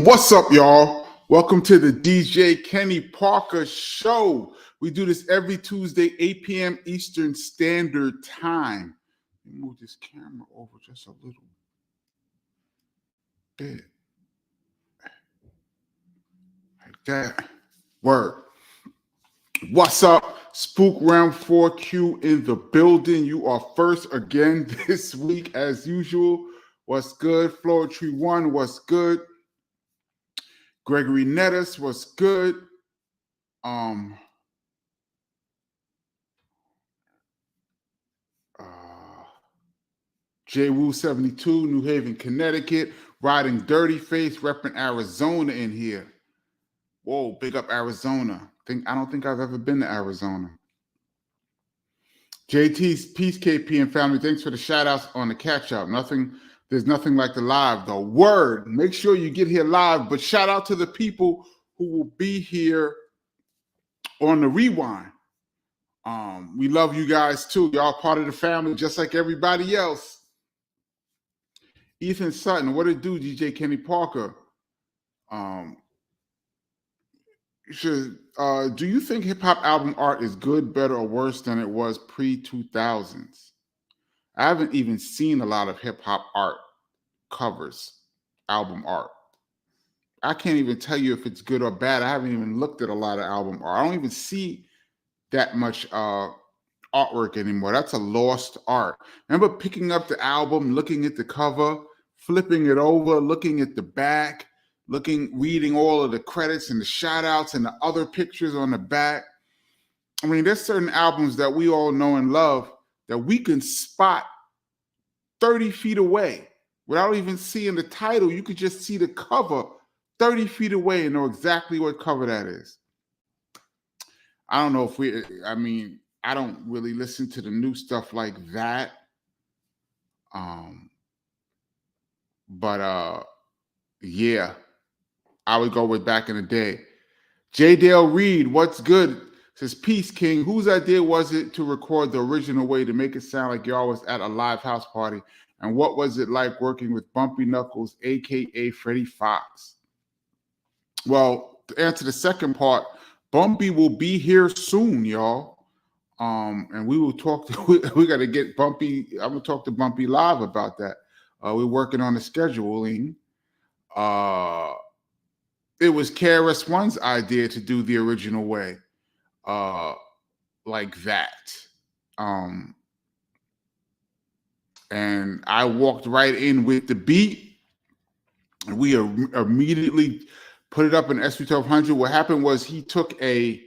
Boom! What's up, y'all? Welcome to the DJ Kenny Parker Show. We do this every Tuesday, 8 p.m. Eastern Standard Time. Let me move this camera over just a little bit. Like that. Word. What's up? Spook Round 4Q in the building. You are first again this week as usual. What's good? Floetry One, what's good? Gregory Nettis, what's good? J Woo 72, New Haven, Connecticut, riding Dirty Face, repping Arizona in here. Whoa, big up Arizona. I don't think I've ever been to Arizona. JT's Peace KP and family, thanks for the shout outs on the catch up. There's nothing like the live though. Word, make sure you get here live, but shout out to the people who will be here on the rewind. We love you guys too. Y'all part of the family just like everybody else. Ethan Sutton, what it do, DJ Kenny Parker? Do you think hip-hop album art is good, better, or worse than it was pre-2000s? I haven't even seen a lot of hip-hop art covers, album art. I can't even tell you if it's good or bad. I haven't even looked at a lot of album art. I don't even see that much artwork anymore. That's a lost art. Remember picking up the album, looking at the cover, flipping it over, looking at the back, reading all of the credits and the shout outs and the other pictures on the back. I mean, there's certain albums that we all know and love that we can spot 30 feet away without even seeing the title. You could just see the cover 30 feet away and know exactly what cover that is. I don't know I don't really listen to the new stuff like that. Yeah, I would go with back in the day. J. Dale Reed, what's good? Says, Peace King. Whose idea was it to record the original way to make it sound like y'all was at a live house party? And what was it like working with Bumpy Knuckles, a.k.a. Freddie Fox? Well, to answer the second part, Bumpy will be here soon, y'all. And we will talk we got to get Bumpy. I'm going to talk to Bumpy live about that. We're working on the scheduling. It was KRS-One's idea to do the original way, like that. And I walked right in with the beat, and we immediately put it up in SB1200. What happened was he took a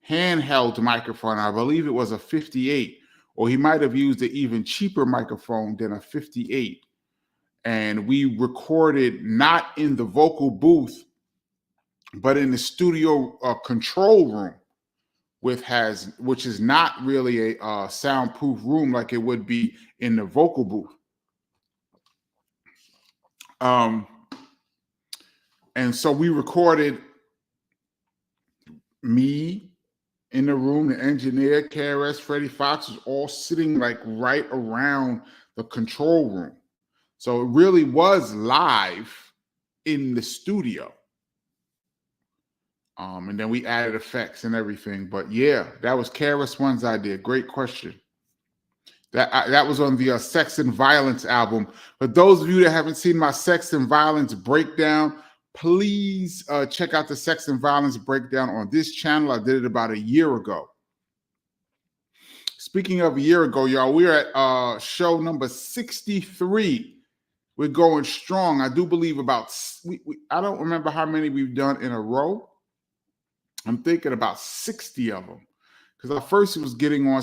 handheld microphone. I believe it was a 58, or he might have used an even cheaper microphone than a 58. And we recorded not in the vocal booth, but in the studio control room, which is not really a soundproof room like it would be in the vocal booth. And so we recorded me in the room, the engineer, KRS, Freddie Fox was all sitting like right around the control room. So it really was live in the studio. And then we added effects and everything. But yeah, that was KRS-One's idea. Great question. That was on the Sex and Violence album. For those of you that haven't seen my Sex and Violence breakdown, please check out the Sex and Violence breakdown on this channel. I did it about a year ago. Speaking of a year ago, y'all, we're at show number 63. We're going strong. I do believe I don't remember how many we've done in a row. I'm thinking about 60 of them. Because at first it was getting on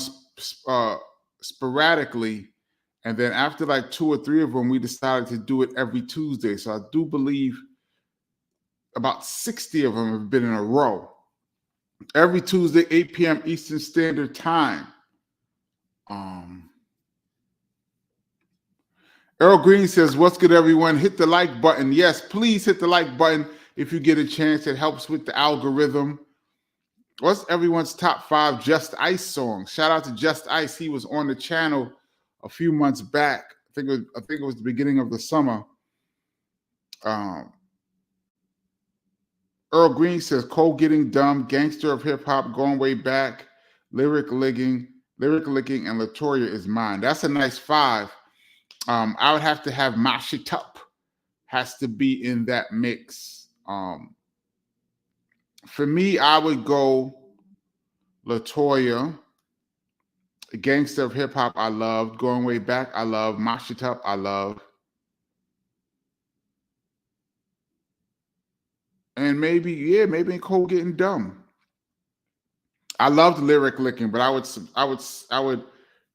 sporadically. And then after like 2 or 3 of them, we decided to do it every Tuesday. So I do believe about 60 of them have been in a row. Every Tuesday, 8 p.m. Eastern Standard Time. Earl Green says, what's good, everyone? Hit the like button. Yes, please hit the like button if you get a chance. It helps with the algorithm. What's everyone's top 5 Just Ice songs? Shout out to Just Ice. He was on the channel a few months back. I think it was the beginning of the summer. Earl Green says Cole Getting Dumb, Gangster of Hip Hop, Going Way Back, Lyric Licking, and Latoya Is Mine. That's a nice 5. I would have to have Mash It Up. Has to be in that mix. For me, I would go Latoya, Gangster of Hip Hop, I loved. Going Way Back, I love. Mash It Up, I love. And maybe Cole Getting Dumb. I loved Lyric Licking, but I would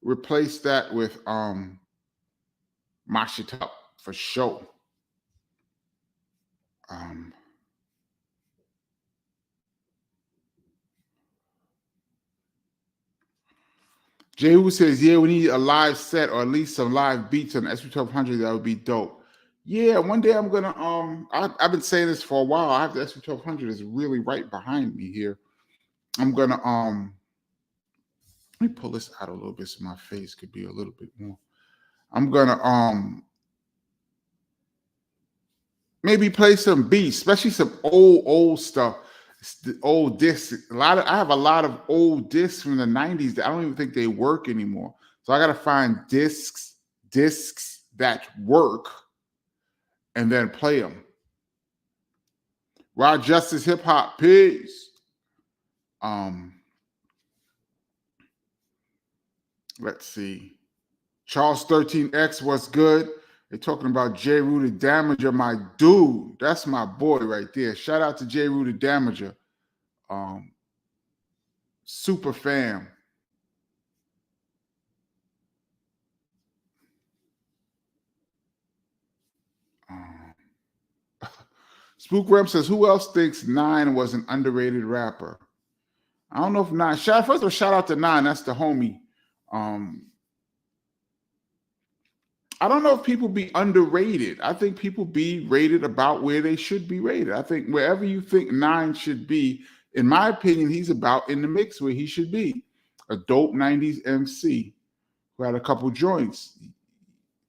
replace that with Mash It Up for sure. Jehu says, yeah, we need a live set or at least some live beats on the SP1200. That would be dope. Yeah, one day I'm gonna I've been saying this for a while. I have the SP1200 is really right behind me here. I'm gonna let me pull this out a little bit so my face could be a little bit more. I'm gonna maybe play some beats, especially some old stuff. The old discs. I have a lot of old discs from the 90s that I don't even think they work anymore. So I gotta find discs that work and then play them. Rod Justice Hip Hop, peace. Let's see. Charles 13X, what's good? They're talking about J. Rue the Damager, my dude. That's my boy right there. Shout out to J. Rue the Damager. Super fam. Spook Rem says, who else thinks Nine was an underrated rapper? I don't know if Nine. First of all, shout out to Nine. That's the homie. I don't know if people be underrated. I think people be rated about where they should be rated. I think wherever you think Nine should be, in my opinion, he's about in the mix where he should be. A dope 90s MC who had a couple joints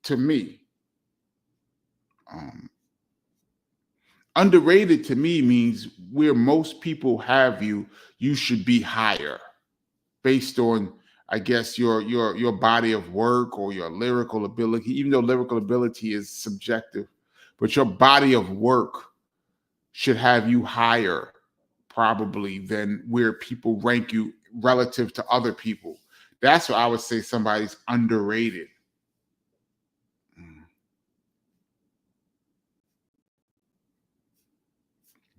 to me. Underrated to me means where most people have you, you should be higher based on, I guess, your body of work or your lyrical ability, even though lyrical ability is subjective, but your body of work should have you higher probably than where people rank you relative to other people. That's what I would say somebody's underrated.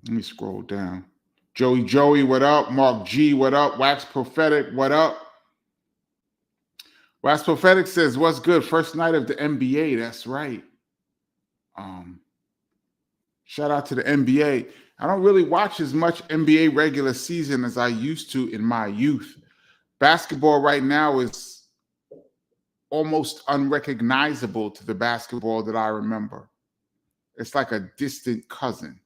Let me scroll down. Joey, what up? Mark G, what up? Wax Prophetic, what up? Wax Prophetic says, what's good? First night of the NBA. That's right. Shout out to the NBA. I don't really watch as much NBA regular season as I used to in my youth. Basketball right now is almost unrecognizable to the basketball that I remember. It's like a distant cousin.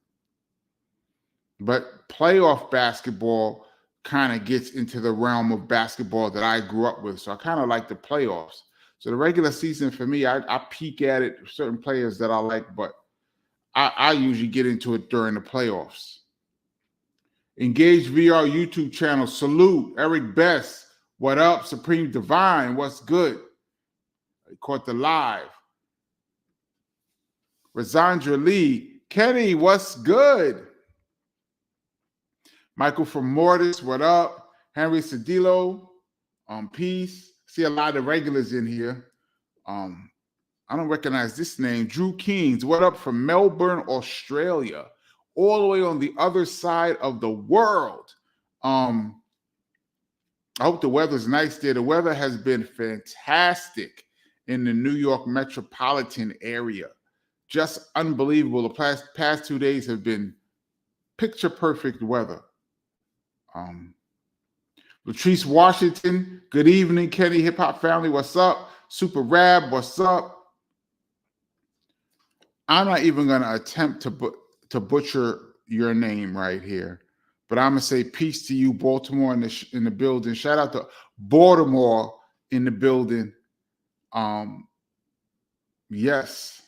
But playoff basketball kind of gets into the realm of basketball that I grew up with. So I kind of like the playoffs. So the regular season for me, I peek at it, certain players that I like, but I usually get into it during the playoffs. Engage VR YouTube channel. Salute. Eric Best. What up? Supreme Divine. What's good? I caught the live. Razandra Lee. Kenny, what's good? Michael from Mortis. What up? Henry Cedillo. Peace. See a lot of regulars in here. I don't recognize this name. Drew Keynes, what up from Melbourne, Australia, all the way on the other side of the world. I hope the weather's nice there. The weather has been fantastic in the New York metropolitan area. Just unbelievable. The past 2 days have been picture perfect weather. Latrice Washington, good evening, Kenny Hip Hop family. What's up? Super Rab, what's up? I'm not even going to attempt to butcher your name right here, but I'm going to say peace to you, Baltimore in the building. Shout out to Baltimore in the building. Yes.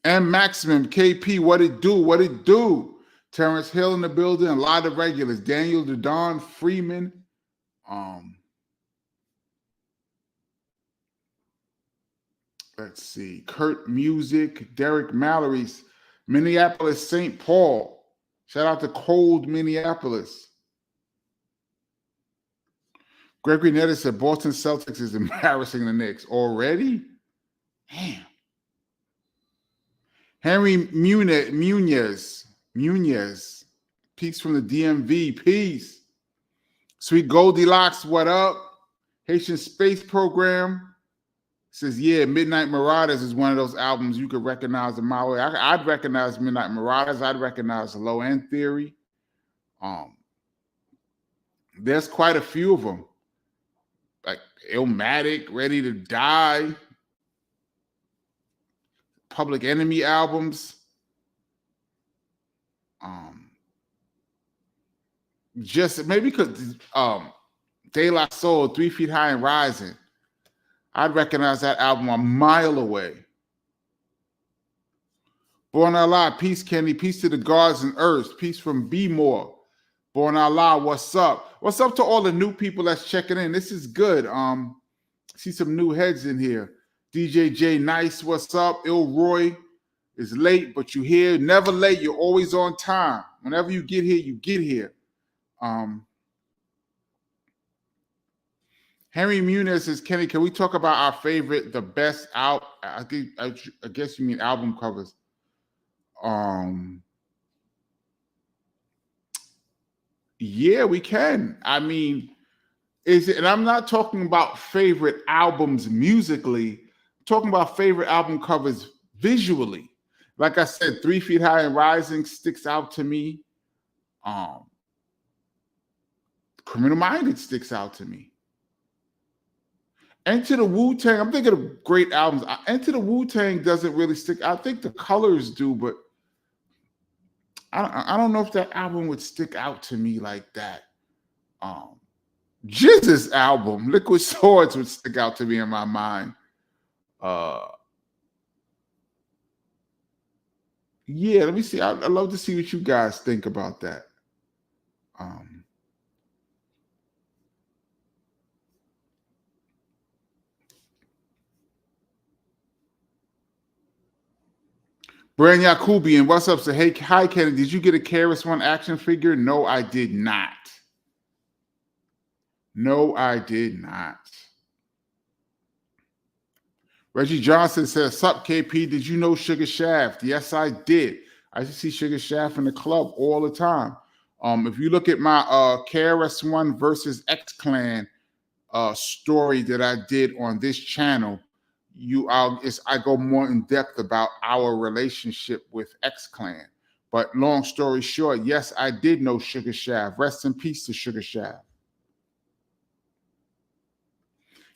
And Maximum, KP, what it do? What it do? Terrence Hill in the building, a lot of regulars. Daniel DeDon, Freeman. Let's see. Kurt Music, Derek Mallory's, Minneapolis, St. Paul. Shout out to Cold Minneapolis. Gregory Nettis said Boston Celtics is embarrassing the Knicks already. Damn. Henry Munez. Peace from the DMV. Peace. Sweet Goldilocks, what up? Haitian Space Program says, yeah, Midnight Marauders is one of those albums you could recognize a mile away. I'd recognize Midnight Marauders. I'd recognize Low End Theory. There's quite a few of them. Like Illmatic, Ready to Die, Public Enemy albums. Just maybe because De La Soul, 3 Feet High and Rising. I'd recognize that album a mile away. Born Allah, peace, Kenny. Peace to the gods and earth. Peace from B More. Born Allah, what's up? What's up to all the new people that's checking in? This is good. See some new heads in here. DJ J Nice, what's up? Ilroy is late, but you here. Never late. You're always on time. Whenever you get here, you get here. Henry Muniz says, Kenny, can we talk about our favorite, the best out? I guess you mean album covers. Yeah, we can. I mean, and I'm not talking about favorite albums musically. I'm talking about favorite album covers visually. Like I said, 3 Feet High and Rising sticks out to me. Criminal Minded sticks out to me. Enter the Wu-Tang, I'm thinking of great albums. Enter the Wu-Tang doesn't really stick. I think the colors do, but I don't know if that album would stick out to me like that. Jizz's album, Liquid Swords, would stick out to me in my mind. Yeah, let me see. I'd love to see what you guys think about that. Brand Yakubian, what's up? So, hey, hi, Kenny. Did you get a KRS-One action figure? No, I did not. No, I did not. Reggie Johnson says, sup, KP? Did you know Sugar Shaft? Yes, I did. I used to see Sugar Shaft in the club all the time. If you look at my KRS-One versus X-Clan story that I did on this channel, I go more in depth about our relationship with X-Clan. But long story short, yes, I did know Sugar Shaft. Rest in peace to Sugar Shaft.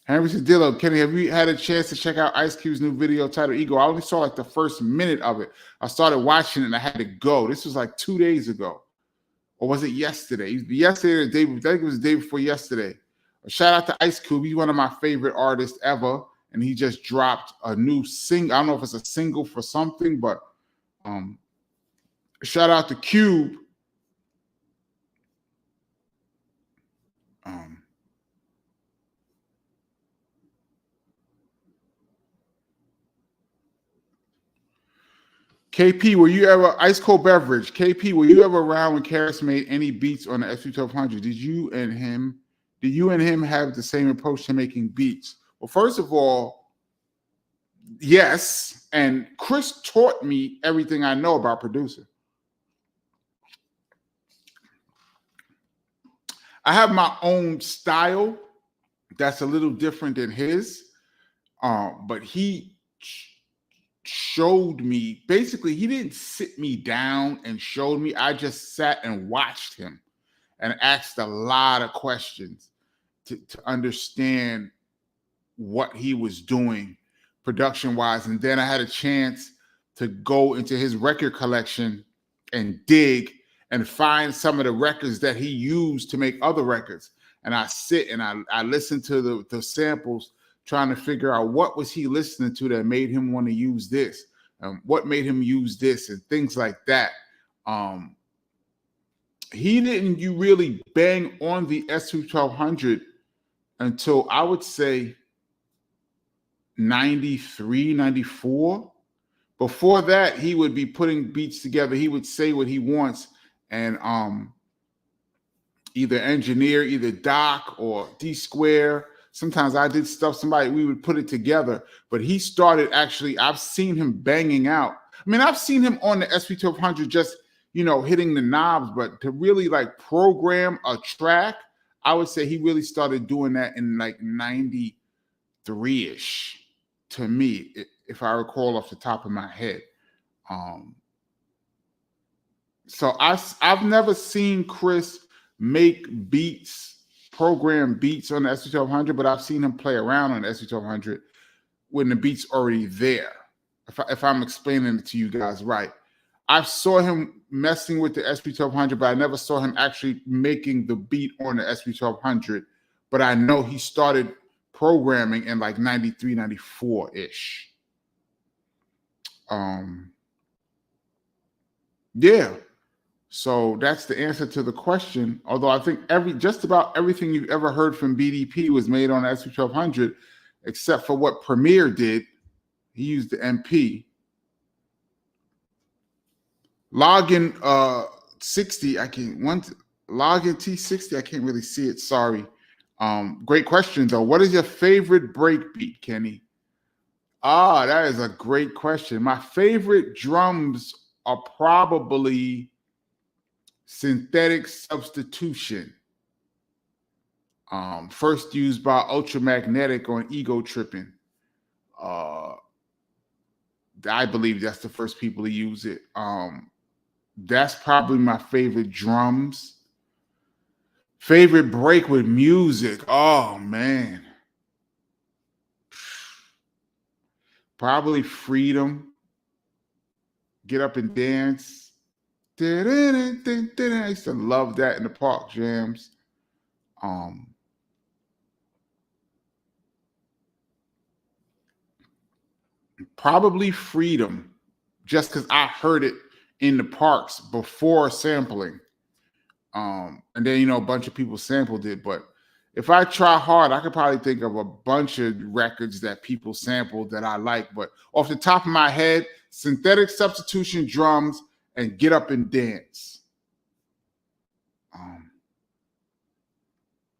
Henry Cedillo, Kenny, have you had a chance to check out Ice Cube's new video titled Ego? I only saw like the first minute of it. I started watching it and I had to go. This was like 2 days ago. Or was it yesterday? Yesterday or the day, I think it was the day before yesterday. Shout out to Ice Cube. He's one of my favorite artists ever. And he just dropped a new single. I don't know if it's a single for something, but shout out to Cube. KP, were you ever Ice Cold Beverage? KP, were you ever around when KRS made any beats on the SP1200? Did you and him have the same approach to making beats? Well, first of all, yes. And Chris taught me everything I know about producing. I have my own style that's a little different than his, but he showed me, basically, he didn't sit me down and showed me. I just sat and watched him and asked a lot of questions to understand what he was doing production-wise. And then I had a chance to go into his record collection and dig and find some of the records that he used to make other records. And I sit and I listen to the samples, trying to figure out what was he listening to that made him want to use this. what made him use this and things like that. He didn't really bang on the SU-1200 until I would say 93, 94. Before that, he would be putting beats together. He would say what he wants and either engineer, either Doc or D Square. Sometimes I did stuff, we would put it together. But he started actually, I've seen him banging out. I mean, I've seen him on the SP-1200 just, hitting the knobs, but to really like program a track, I would say he really started doing that in like 93-ish to me, if I recall off the top of my head. So I've never seen Chris make beats, program beats on the SP-1200, but I've seen him play around on the SP-1200 when the beat's already there. If I'm explaining it to you guys right. I saw him messing with the SP-1200, but I never saw him actually making the beat on the SP-1200. But I know he started programming in like 93, 94-ish. Yeah. So that's the answer to the question. Although I think just about everything you've ever heard from BDP was made on the SP-1200, except for what Premier did. He used the MP. Login 60, Login T60, I can't really see it. Sorry. Great question though. What is your favorite breakbeat, Kenny? That is a great question. My favorite drums are probably Synthetic Substitution. First used by Ultramagnetic on Ego Tripping. I believe that's the first people to use it. That's probably my favorite drums. Favorite break with music. Oh, man. Probably Freedom. Get Up and Dance. I used to love that in the park jams. Probably Freedom, just because I heard it in the parks before sampling. And then, a bunch of people sampled it. But if I try hard, I could probably think of a bunch of records that people sampled that I like. But off the top of my head, Synthetic Substitution drums and Get Up and Dance.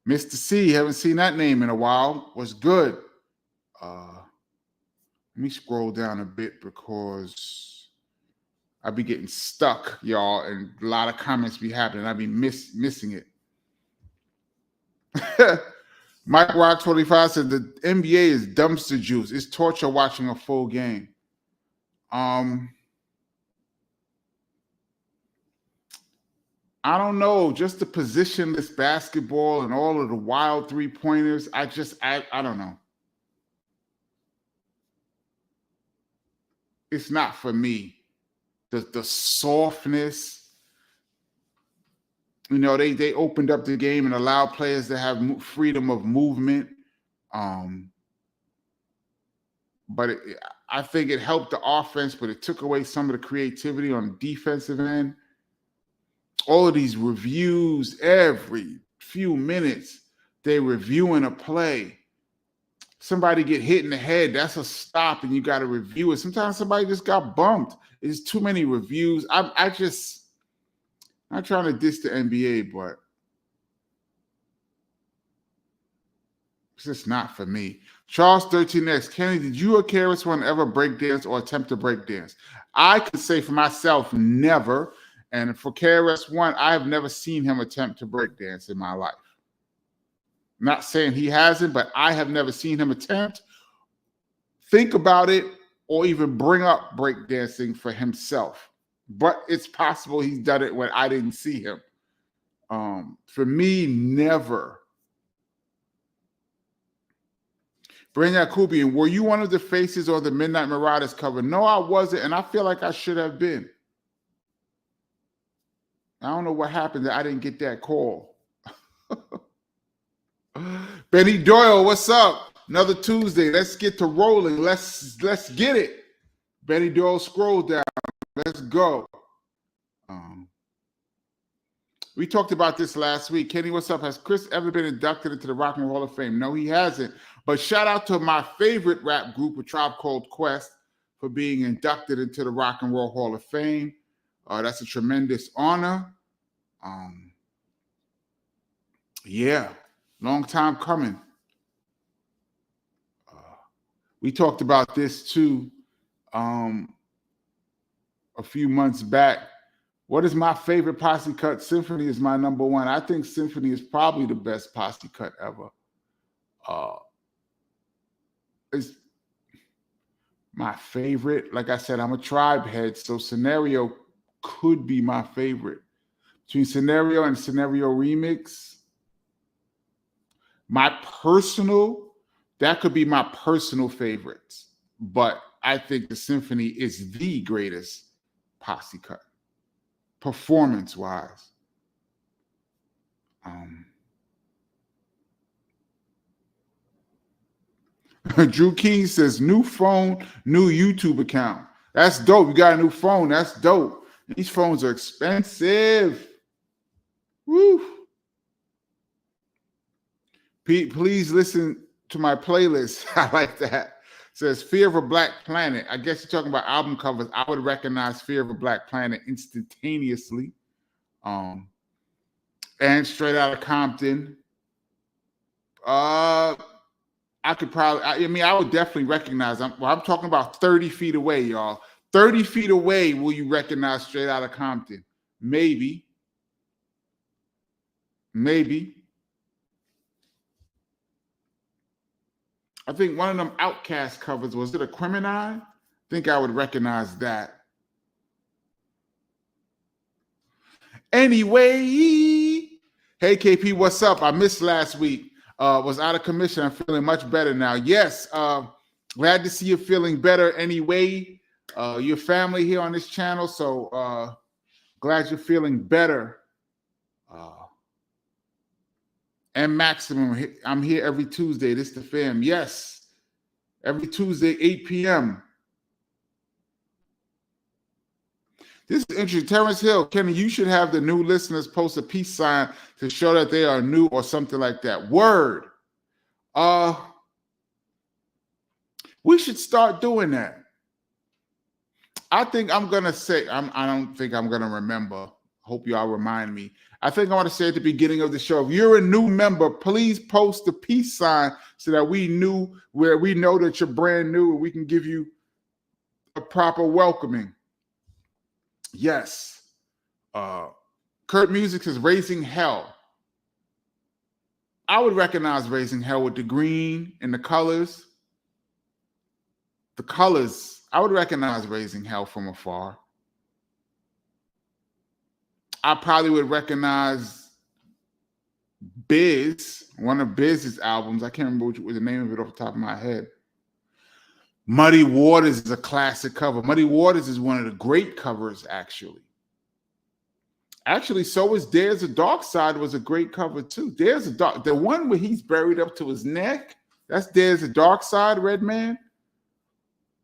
Mr. C, haven't seen that name in a while. Was good. Let me scroll down a bit because I be getting stuck, y'all, and a lot of comments be happening. I be missing it. Mike Rock 25 said the NBA is dumpster juice. It's torture watching a full game. I don't know. Just the positionless basketball and all of the wild 3-pointers. I don't know. It's not for me. The softness, they opened up the game and allowed players to have freedom of movement. But I think it helped the offense, but it took away some of the creativity on the defensive end. All of these reviews, every few minutes, they're reviewing a play. Somebody get hit in the head, that's a stop, and you got to review it. Sometimes somebody just got bumped. It's too many reviews. I'm not trying to diss the NBA, but it's just not for me. Charles 13X, Kenny, did you or KRS-One ever breakdance or attempt to breakdance? I could say for myself, never. And for KRS-One, I have never seen him attempt to breakdance in my life. Not saying he hasn't, but I have never seen him attempt, think about it, or even bring up breakdancing for himself. But it's possible he's done it when I didn't see him. For me, never. Brenda Kubian, were you one of the faces or the Midnight Marauders cover? No, I wasn't, and I feel like I should have been. I don't know what happened that I didn't get that call. Benny Doyle, what's up? Another Tuesday. Let's get to rolling. Let's get it. Benny Doyle, scroll down. Let's go. We talked about this last week. Kenny, what's up? Has Chris ever been inducted into the Rock and Roll Hall of Fame? No, he hasn't. But shout out to my favorite rap group, A Tribe Called Quest, for being inducted into the Rock and Roll Hall of Fame. That's a tremendous honor. Yeah, long time coming. We talked about this too a few months back. What is my favorite posse cut? Symphony is my number one. I think Symphony is probably the best posse cut ever. It's my favorite. Like I said, I'm a Tribe head, so Scenario could be my favorite. Between Scenario and Scenario Remix, that could be my personal favorites. But I think the Symphony is the greatest posse cut, performance-wise. Drew King says, new phone, new YouTube account. That's dope. You got a new phone. That's dope. These phones are expensive. Woo. Pete, please listen to my playlist. I like that. It says Fear of a Black Planet. I guess you're talking about album covers. I would recognize Fear of a Black Planet instantaneously. And Straight Outta Compton. I would definitely recognize. I'm talking about 30 feet away, y'all. 30 feet away, will you recognize Straight Outta Compton? Maybe. I think one of them Outkast covers, was it a Crimini? I think I would recognize that. Anyway, hey KP, what's up? I missed last week. Was out of commission. I'm feeling much better now. Yes, glad to see you feeling better anyway. Your family here on this channel, so glad you're feeling better. And Maximum, I'm here every Tuesday. This is the fam. Yes, every Tuesday, 8 p.m. This is interesting. Terrence Hill, Kenny, you should have the new listeners post a peace sign to show that they are new or something like that. Word. We should start doing that. I think I'm going to say, I don't think I'm going to remember. Hope y'all remind me. I think I want to say at the beginning of the show, if you're a new member, please post the peace sign so that we know that you're brand new and we can give you a proper welcoming. Yes. Kurt Music is Raising Hell. I would recognize Raising Hell with the green and the colors. The colors, I would recognize Raising Hell from afar. I probably would recognize Biz, one of Biz's albums. I can't remember what the name of it off the top of my head. Muddy Waters is a classic cover. Muddy Waters is one of the great covers, actually. Actually, so is There's a Dark Side was a great cover, too. The one where he's buried up to his neck, that's There's a Dark Side, Redman.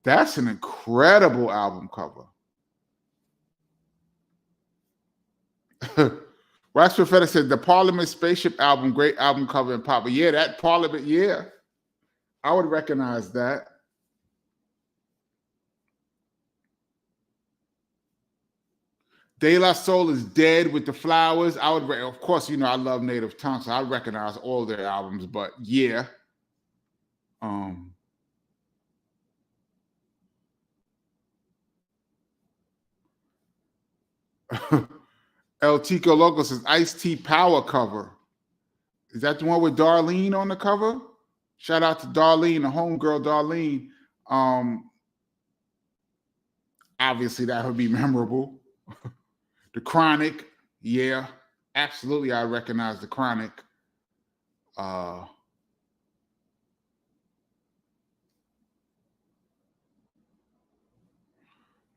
That's an incredible album cover. Wax Profeta said the Parliament Spaceship album, great album cover and pop. But yeah, that Parliament, yeah. I would recognize that. De La Soul is Dead with the Flowers. I would, of course, I love Native Tongue, so I recognize all their albums, but yeah. El Tico Loco says Ice-T Power cover. Is that the one with Darlene on the cover? Shout out to Darlene, the homegirl Darlene. Obviously, that would be memorable. The Chronic, yeah, absolutely. I recognize the Chronic.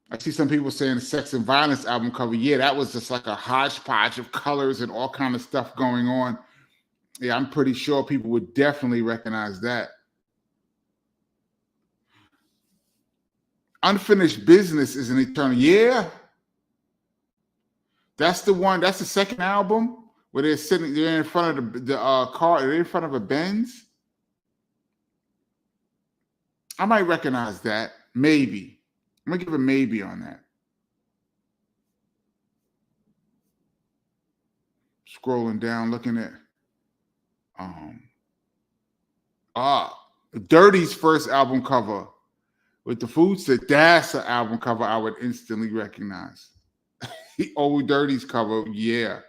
I see some people saying the Sex and Violence album cover. Yeah, that was just like a hodgepodge of colors and all kind of stuff going on. Yeah, I'm pretty sure people would definitely recognize that. Unfinished Business is an eternal. Yeah, that's the one. That's the second album where they're sitting. They're in front of the car. They're in front of a Benz. I might recognize that. Maybe. I'm gonna give a maybe on that. Scrolling down, looking at um Dirty's first album cover with the food set. That's an album cover I would instantly recognize. Old Dirty's cover, yeah.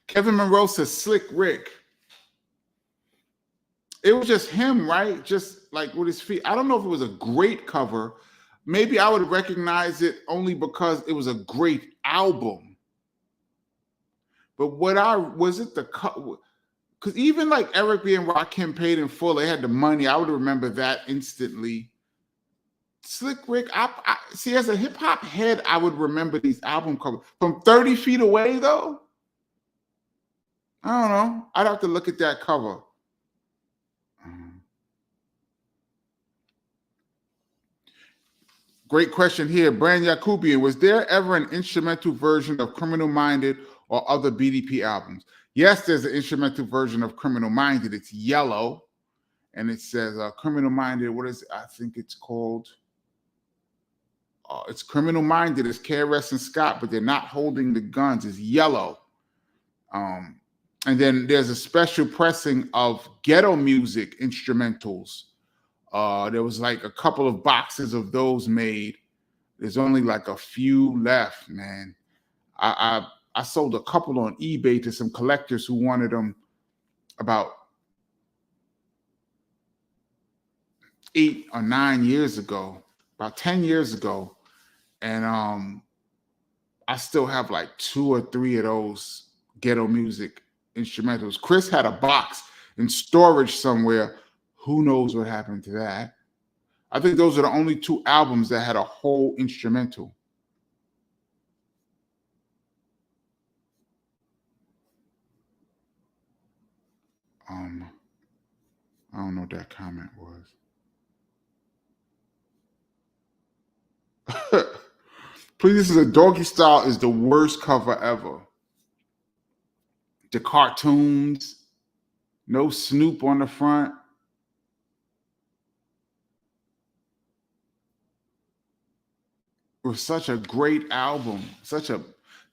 Kevin Monroe says Slick Rick. It was just him, right? Just like with his feet. I don't know if it was a great cover. Maybe I would recognize it only because it was a great album. But what I was it the because even like Eric B. and Rakim Paid in Full, they had the money. I would remember that instantly. Slick Rick, I see, as a hip hop head, I would remember these album covers. From 30 Feet Away, though, I don't know. I'd have to look at that cover. Great question here. Brand Yakubian, was there ever an instrumental version of Criminal Minded or other BDP albums? Yes, there's an instrumental version of Criminal Minded. It's yellow, and it says Criminal Minded. What is it? I think it's called... it's Criminal Minded. It's KRS and Scott, but they're not holding the guns. It's yellow. And then there's a special pressing of Ghetto Music instrumentals. There was like a couple of boxes of those made. There's only like a few left, man. I sold a couple on eBay to some collectors who wanted them about 8 or 9 years ago, about 10 years ago. And I still have like 2 or 3 of those Ghetto Music instrumentals. Chris had a box in storage somewhere. Who knows what happened to that? I think those are the only 2 albums that had a whole instrumental. I don't know what that comment was. Please, this is a Doggy Style is the worst cover ever. The cartoons, no Snoop on the front. It was such a great album, such a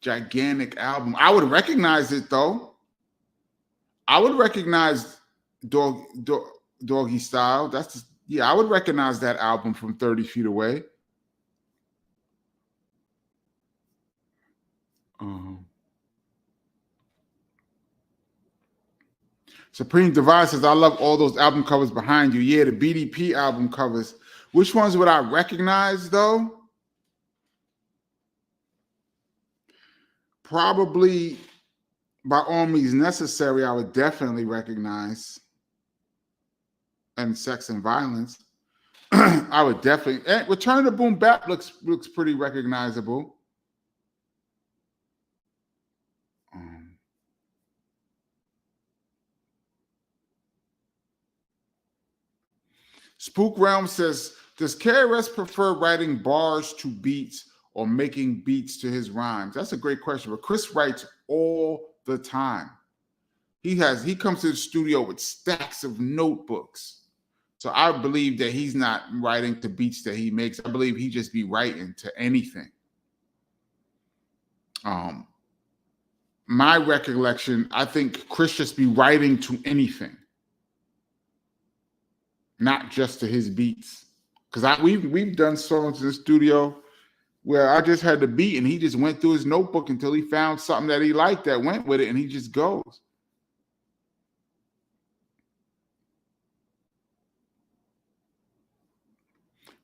gigantic album. I would recognize it though. I would recognize Doggy Style. I would recognize that album from 30 Feet Away. Supreme Divide says, I love all those album covers behind you. Yeah, the BDP album covers. Which ones would I recognize though? Probably By All Means Necessary, I would definitely recognize. And Sex and Violence. I would definitely. And Return to Boom Bap looks pretty recognizable. Spook Realm says, does KRS prefer writing bars to beats or making beats to his rhymes? That's a great question. But Chris writes all the time. He comes to the studio with stacks of notebooks. So I believe that he's not writing to beats that he makes. I believe he just be writing to anything. My recollection, I think Chris just be writing to anything, not just to his beats. Because we've done songs in the studio where I just had the beat and he just went through his notebook until he found something that he liked that went with it, and he just goes.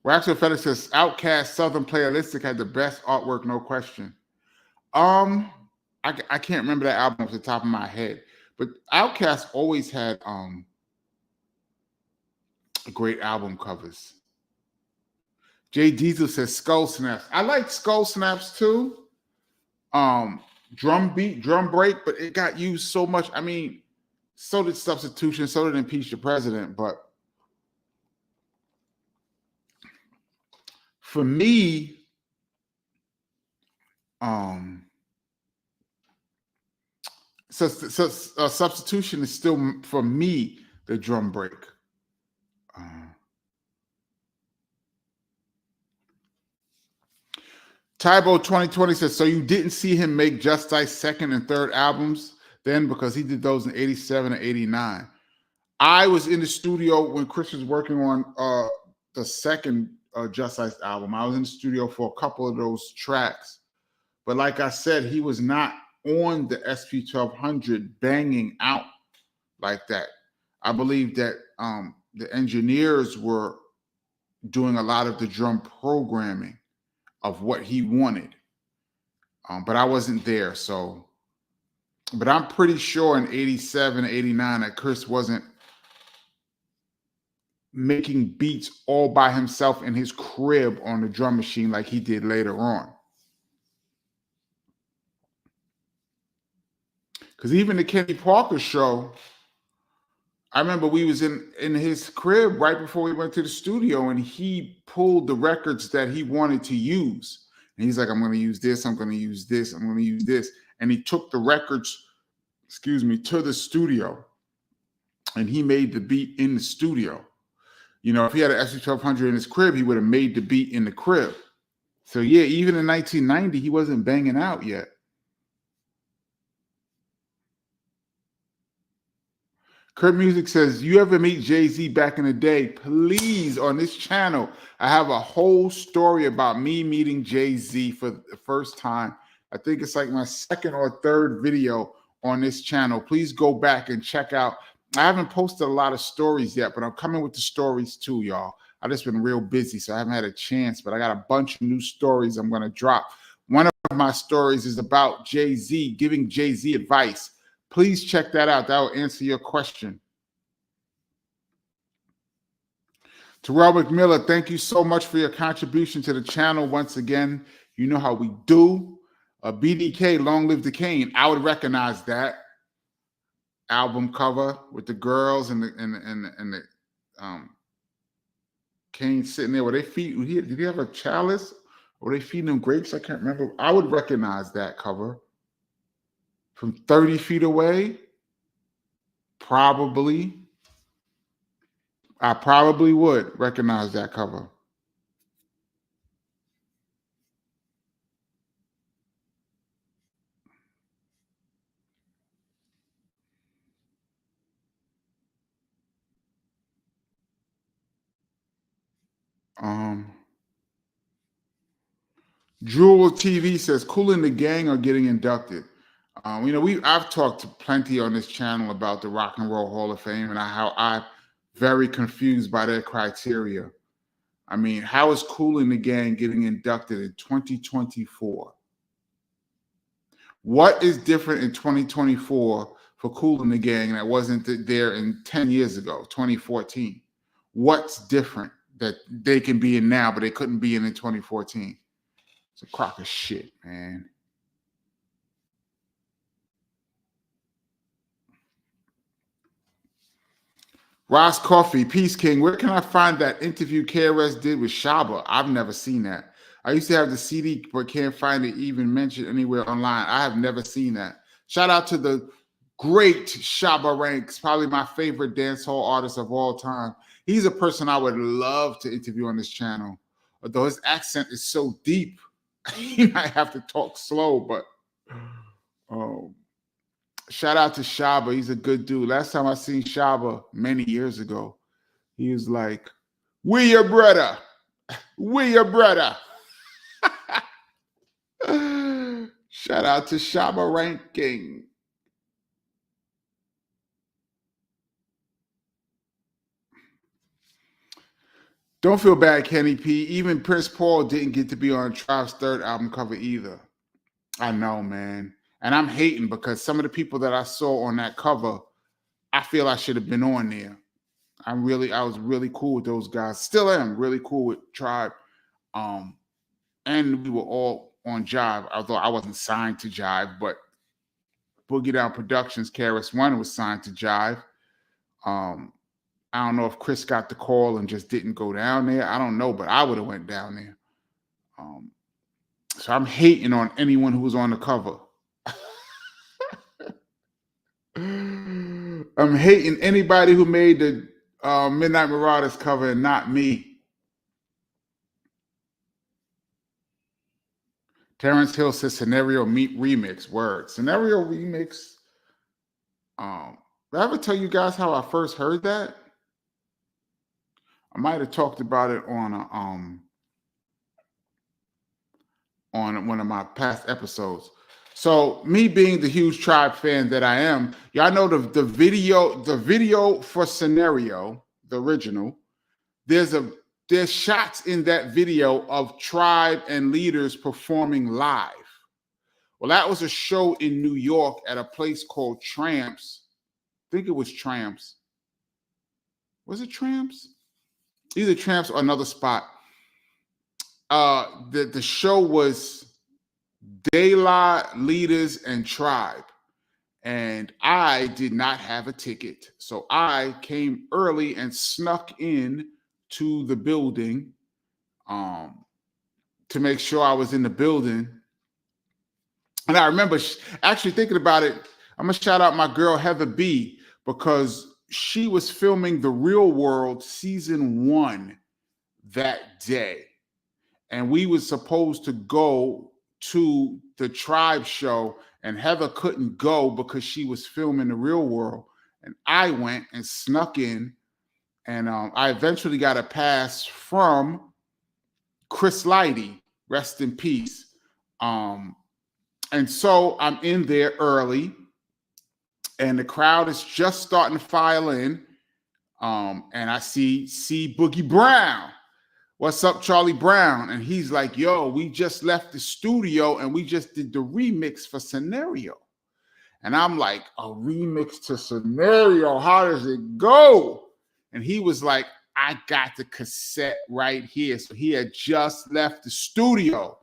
Waxel Fetish says, Outkast Southern Playalistic had the best artwork, no question. I can't remember that album off the top of my head, but Outkast always had great album covers. Jay Diesel says Skull Snaps. I like Skull Snaps too. Drum break, but it got used so much. I mean, so did Substitution, so did Impeach the President, but for me, substitution is still for me the drum break. Tybo 2020 says, so you didn't see him make Just Ice second and third albums then, because he did those in 87 and 89. I was in the studio when Chris was working on the second Just Ice album. I was in the studio for a couple of those tracks. But like I said, he was not on the SP1200 banging out like that. I believe that the engineers were doing a lot of the drum programming of what he wanted. But I wasn't there. So, but I'm pretty sure in 87, 89 that Chris wasn't making beats all by himself in his crib on the drum machine like he did later on. Because even the Kenny Parker show, I remember we was in his crib right before we went to the studio, and he pulled the records that he wanted to use. And he's like, I'm going to use this, I'm going to use this, I'm going to use this. And he took the records, to the studio, and he made the beat in the studio. You know, if he had an SP1200 in his crib, he would have made the beat in the crib. So yeah, even in 1990, he wasn't banging out yet. Kurt Music says, you ever meet Jay-Z back in the day? Please, on this channel, I have a whole story about me meeting Jay-Z for the first time. I think it's like my second or third video on this channel. Please go back and check out. I haven't posted a lot of stories yet, but I'm coming with the stories too, y'all. I've just been real busy, so I haven't had a chance, but I got a bunch of new stories I'm going to drop. One of my stories is about Jay-Z, giving Jay-Z advice. Please check that out. That will answer your question. Terrell McMillan, thank you so much for your contribution to the channel. Once again, you know how we do. BDK, Long Live the Kane. I would recognize that album cover with the girls and the Kane sitting there. Were they feeding? Did he have a chalice? Were they feeding him grapes? I can't remember. I would recognize that cover. From 30 feet away, probably. I probably would recognize that cover. Jewel TV says, Kool and the Gang are getting inducted. You know, I've talked plenty on this channel about the Rock and Roll Hall of Fame and how I'm very confused by their criteria. I mean, how is Kool and the Gang getting inducted in 2024? What is different in 2024 for Kool and the Gang that wasn't there in 10 years ago, 2014? What's different that they can be in now, but they couldn't be in 2014? It's a crock of shit, man. Ross Coffee, Peace King, where can I find that interview KRS did with Shabba? I've never seen that. I used to have the CD, but can't find it even mentioned anywhere online. I have never seen that. Shout out to the great Shabba Ranks, probably my favorite dancehall artist of all time. He's a person I would love to interview on this channel, although his accent is so deep. He might have to talk slow, but shout out to Shabba. He's a good dude. Last time I seen Shabba many years ago, he was like, we your brother. We your brother. Shout out to Shabba Ranking. Don't feel bad, Kenny P. Even Prince Paul didn't get to be on Tribe's third album cover either. I know, man. And I'm hating because some of the people that I saw on that cover, I feel I should have been on there. I was really cool with those guys. Still am really cool with Tribe. And we were all on Jive, although I wasn't signed to Jive, but Boogie Down Productions, KRS-One was signed to Jive. I don't know if Chris got the call and just didn't go down there. I don't know, but I would have went down there. Um, so I'm hating on anyone who was on the cover. I'm hating anybody who made the Midnight Marauders cover and not me. Terrence Hill says Scenario Meet Remix. Word. Scenario Remix. Did I ever tell you guys how I first heard that? I might have talked about it on one of my past episodes. So me being the huge Tribe fan that I am, y'all know the video for Scenario, the original. There's shots in that video of Tribe and leaders performing live. Well, that was a show in New York at a place called Tramps. I think it was Tramps. Was it Tramps? Either Tramps or another spot. The show was De La, Leaders, and Tribe. And I did not have a ticket. So I came early and snuck in to the building to make sure I was in the building. And I remember actually thinking about it. I'm going to shout out my girl, Heather B, because she was filming The Real World season 1 that day. And we were supposed to go to the Tribe show, and Heather couldn't go because she was filming The Real World. And I went and snuck in, and I eventually got a pass from Chris Lighty, rest in peace. And so I'm in there early, and the crowd is just starting to file in. And I see Boogie Brown. What's up, Charlie Brown? And he's like, yo, we just left the studio and we just did the remix for Scenario. And I'm like, a remix to Scenario? How does it go? And he was like, I got the cassette right here. So he had just left the studio.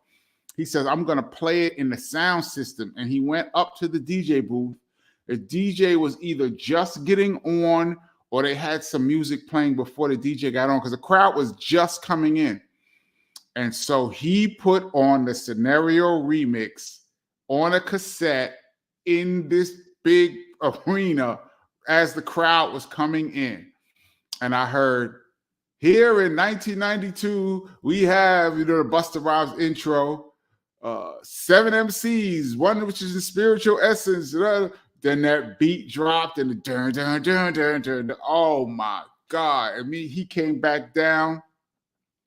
He says, I'm going to play it in the sound system. And he went up to the DJ booth. The DJ was either just getting on or they had some music playing before the DJ got on because the crowd was just coming in. And so he put on the Scenario remix on a cassette in this big arena as the crowd was coming in. And I heard, here in 1992, we have, the Busta Rhymes intro, 7 MCs, one which is the spiritual essence. Then that beat dropped and the dun, dun, dun, dun, dun, dun. Oh my God. And he came back down,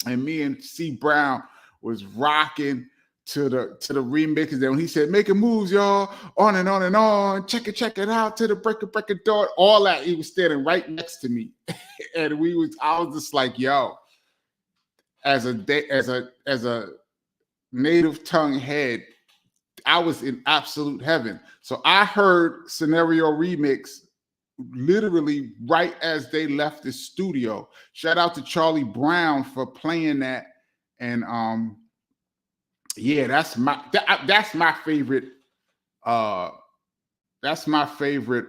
and me and C Brown was rocking to the remix. And then when he said, making moves, y'all, on and on and on, check it out to the break it door, all that, he was standing right next to me. And I was just like, yo, as a native tongue head, I was in absolute heaven. So I heard Scenario remix literally right as they left the studio. Shout out to Charlie Brown for playing that. And yeah, that's my favorite. That's my favorite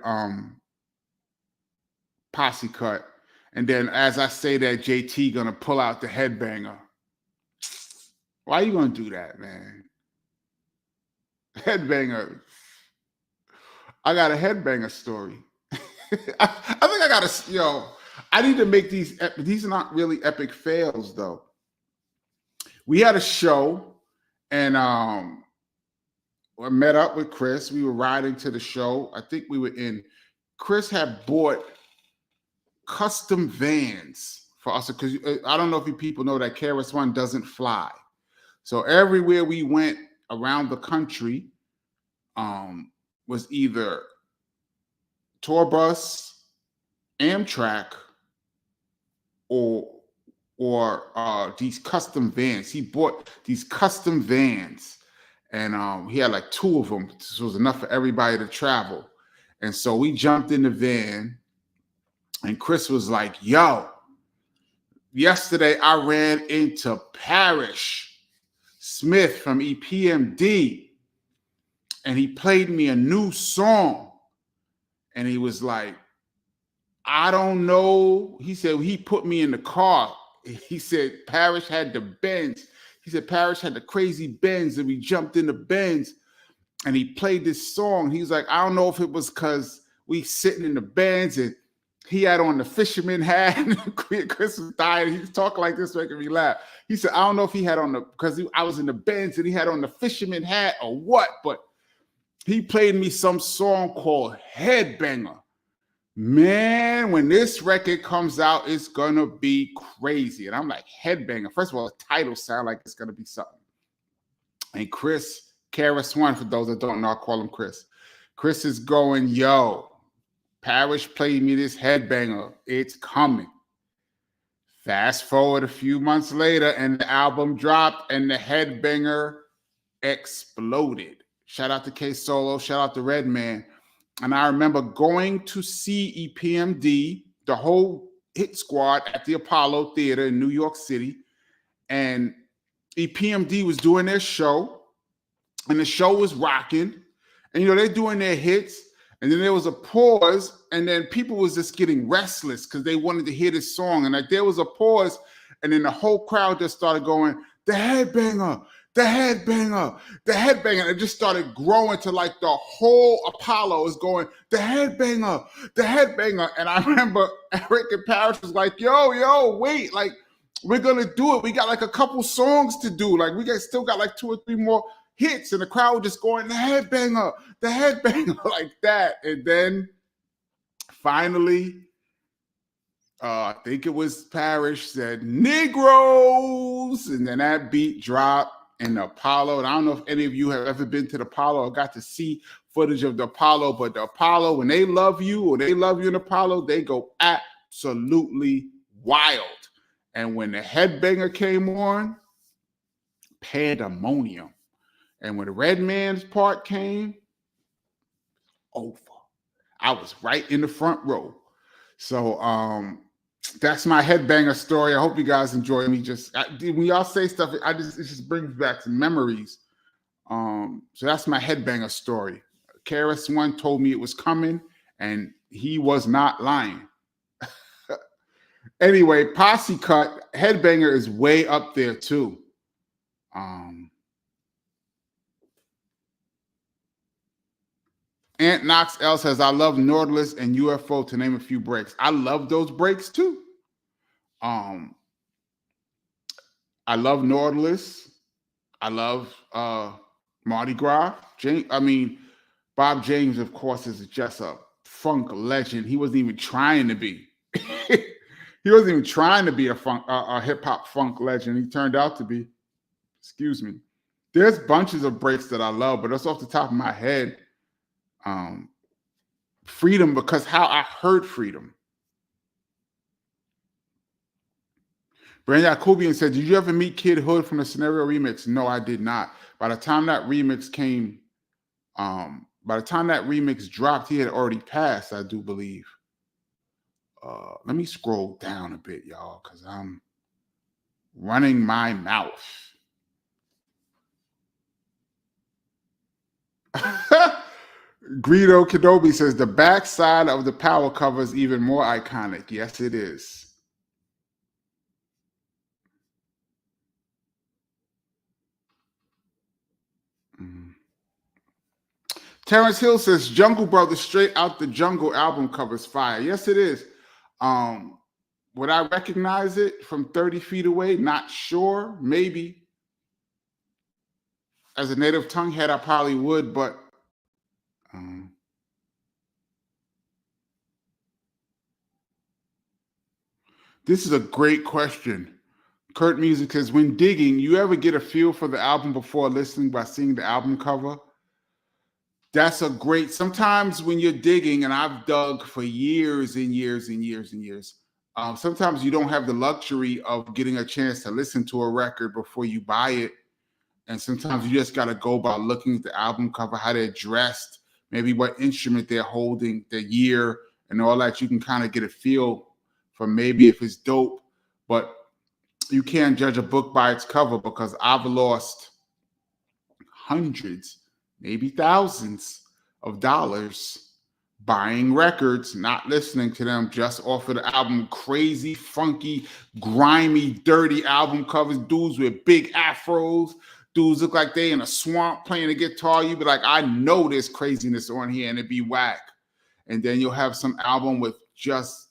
posse cut. And then as I say that, JT gonna pull out the Headbanger. Why are you gonna do that, man? Headbanger. I got a Headbanger story. I think I gotta, I need to make these are not really epic fails though. We had a show, and I met up with Chris. We were riding to the show. I think Chris had bought custom vans for us, because I don't know if you people know that KRS-One doesn't fly. So everywhere we went around the country was either tour bus, Amtrak, or these custom vans. He bought these custom vans, and he had like 2 of them. This was enough for everybody to travel. And so we jumped in the van, and Chris was like, yo, yesterday I ran into Parrish Smith from EPMD, and he played me a new song. And he was like, I don't know. He said, he put me in the car. He said, Parrish had the Benz. He said Parrish had the crazy Benz, and we jumped in the Benz, and he played this song. He was like, I don't know if it was because we sitting in the Benz and he had on the fisherman hat. Chris was dying. He was talking like this, making me laugh. He said, I don't know if he had on because I was in the Benz and he had on the fisherman hat or what, but he played me some song called Headbanger. Man, when this record comes out, it's gonna be crazy. And I'm like, Headbanger. First of all, the title sounds like it's gonna be something. And Chris, KRS-One, for those that don't know, I call him Chris. Chris is going, yo, Parrish played me this Headbanger. It's coming. Fast forward a few months later, and the album dropped, and the Headbanger exploded. Shout out to K Solo, shout out to Redman. And I remember going to see EPMD, the whole hit squad at the Apollo Theater in New York City. And EPMD was doing their show, and the show was rocking. And, you know, they're doing their hits. And then there was a pause, and then people was just getting restless because they wanted to hear this song. And like there was a pause, and then the whole crowd just started going, the Headbanger, the Headbanger, the Headbanger. And it just started growing to like the whole Apollo is going, the Headbanger, the Headbanger. And I remember Eric and Parrish was like, yo, wait, like we're gonna do it. We got like a couple songs to do. Like still got like 2 or 3 more hits, and the crowd just going, the Headbanger, like that. And then finally, I think it was Parrish said Negroes, and then that beat dropped in the Apollo. And I don't know if any of you have ever been to the Apollo or got to see footage of the Apollo, but the Apollo, when they love you or they love you in the Apollo, they go absolutely wild. And when the Headbanger came on, pandemonium. And when the Redman's part came, over. I was right in the front row. So that's my Headbanger story. I hope you guys enjoy me. When y'all say stuff, it just brings back some memories. So that's my Headbanger story. KRS-One told me it was coming, and he was not lying. Anyway, Posse Cut, Headbanger is way up there too. Ant Knox L says, I love Nautilus and UFO, to name a few breaks. I love those breaks too. I love Nautilus. I love Mardi Gras. Bob James, of course, is just a funk legend. He wasn't even trying to be. He wasn't even trying to be a hip-hop funk legend. He turned out to be. Excuse me. There's bunches of breaks that I love, but that's off the top of my head. Freedom, because how I heard Freedom. Brandon Yakubian said, did you ever meet Kid Hood from the Scenario remix? No, I did not. By the time that remix dropped, he had already passed, I do believe. Let me scroll down a bit, y'all, because I'm running my mouth. Greedo Kenobi says, the backside of the power cover is even more iconic. Yes, it is. Terrence Hill says, Jungle Brothers Straight Out the Jungle album covers fire. Yes, it is. Would I recognize it from 30 feet away? Not sure. Maybe. As a native tongue head, I probably would, but this is a great question. Kurt Music says, when digging, you ever get a feel for the album before listening by seeing the album cover? That's a great, sometimes when you're digging, and I've dug for years and years and years and years, sometimes you don't have the luxury of getting a chance to listen to a record before you buy it. And sometimes you just got to go by looking at the album cover, how they're dressed, maybe what instrument they're holding, the year, and all that. You can kind of get a feel for maybe if it's dope. But you can't judge a book by its cover, because I've lost hundreds, maybe thousands of dollars buying records, not listening to them, just off of the album. Crazy, funky, grimy, dirty album covers. Dudes with big afros. Dudes look like they in a swamp playing a guitar. You be like, I know there's craziness on here, and it'd be whack. And then you'll have some album with just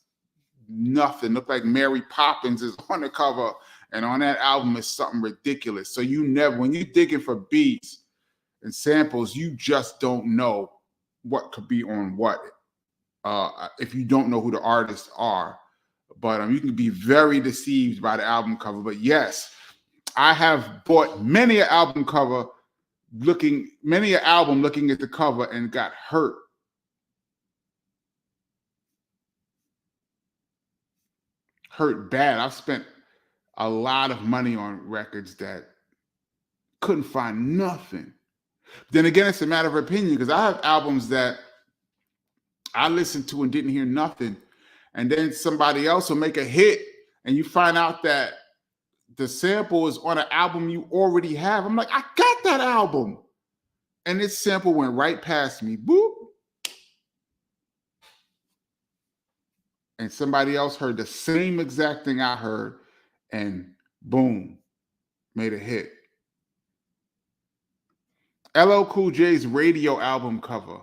nothing. Look like Mary Poppins is on the cover, and on that album is something ridiculous. So you never, when you're digging for beats and samples, you just don't know what could be on what if you don't know who the artists are. But you can be very deceived by the album cover. But yes, I have bought many an album looking at the cover and got hurt. Hurt bad. I've spent a lot of money on records that couldn't find nothing. Then again, it's a matter of opinion, because I have albums that I listened to and didn't hear nothing. And then somebody else will make a hit and you find out that the sample is on an album you already have. I'm like, I got that album. And this sample went right past me. Boop. And somebody else heard the same exact thing I heard and boom, made a hit. LL Cool J's Radio album cover.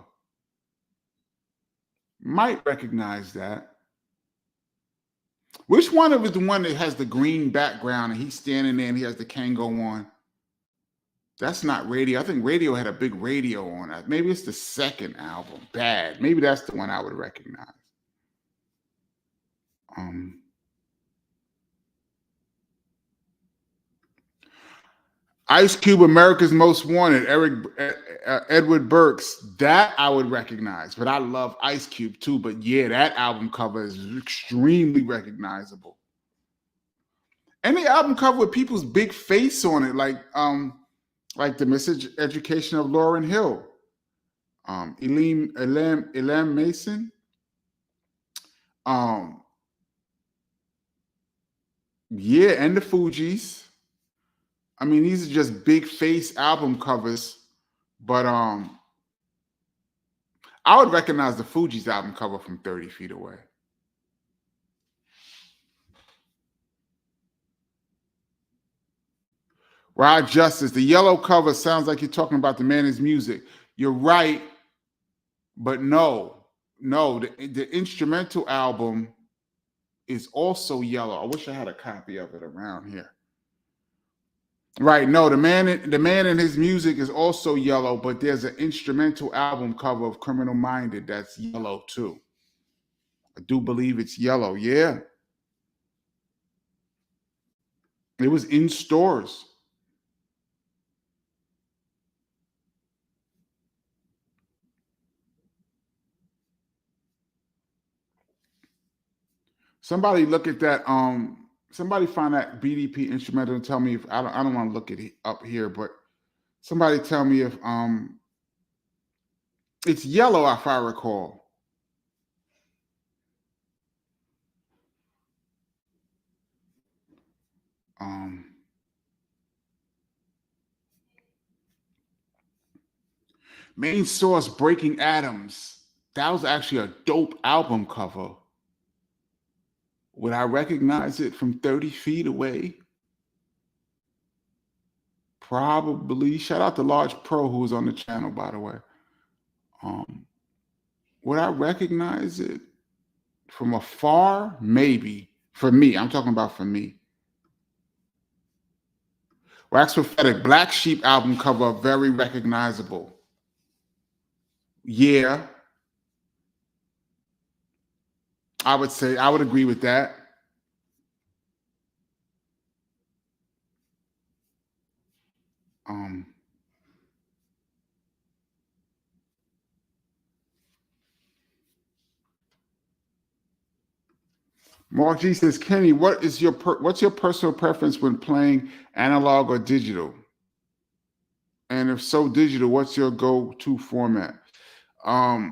Might recognize that. Which one of it is the one that has the green background and he's standing there and he has the Kango on? That's not Radio. I think Radio had a big radio on it. Maybe it's the second album, Bad. Maybe that's the one I would recognize. Ice Cube, America's Most Wanted, Edward Burks. That I would recognize, but I love Ice Cube too. But yeah, that album cover is extremely recognizable. Any album cover with people's big face on it, like the Miseducation of Lauryn Hill, Elam Mason, yeah, and the Fugees. I mean, these are just big face album covers, but I would recognize the Fugees album cover from 30 Feet Away. Rod Justice, the yellow cover sounds like you're talking about the Man Is Music. You're right, but no, the instrumental album is also yellow. I wish I had a copy of it around here. Right, no, the man in his music is also yellow, but there's an instrumental album cover of Criminal Minded that's yellow too. I do believe it's yellow, yeah. It was in stores. Somebody look at that. Somebody find that BDP instrumental and tell me if I don't want to look at it up here, but somebody tell me if it's yellow, if I recall. Main Source, Breaking Atoms. That was actually a dope album cover. Would I recognize it from 30 Feet Away? Probably. Shout out to Large Pro, who was on the channel, by the way. Would I recognize it from afar? Maybe. For me, I'm talking about for me. Wax Prophetic, Black Sheep album cover, very recognizable. Yeah. I would say, I would agree with that. Mark G says, Kenny, what's your personal preference when playing analog or digital? And if so, digital, what's your go-to format? I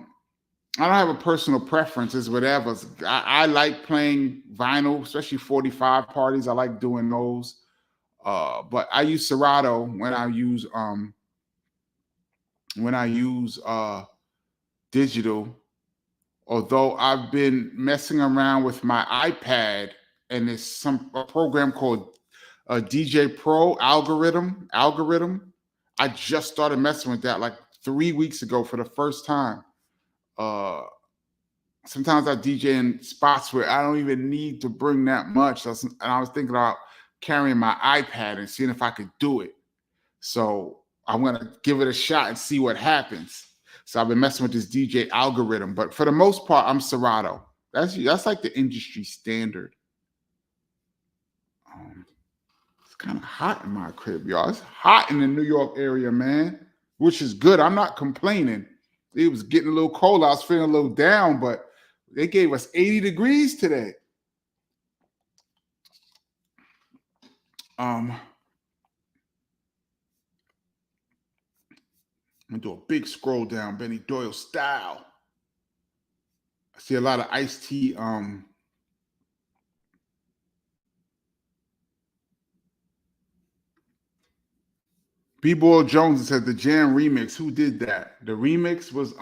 don't have a personal preference. It's whatever. I like playing vinyl, especially 45 parties. I like doing those. But I use Serato when I use digital. Although I've been messing around with my iPad, and there's a program called DJ Pro Algorithm. I just started messing with that like 3 weeks ago for the first time. Sometimes I DJ in spots where I don't even need to bring that much. And I was thinking about carrying my iPad and seeing if I could do it. So I'm going to give it a shot and see what happens. So I've been messing with this DJ algorithm, but for the most part, I'm Serato. That's like the industry standard. It's kind of hot in my crib, y'all. It's hot in the New York area, man, which is good. I'm not complaining. It was getting a little cold. I was feeling a little down, but they gave us 80 degrees today. I'm gonna do a big scroll down, Benny Doyle style. I see a lot of Ice-T. B-Boy Jones said the Jam remix. Who did that? The remix was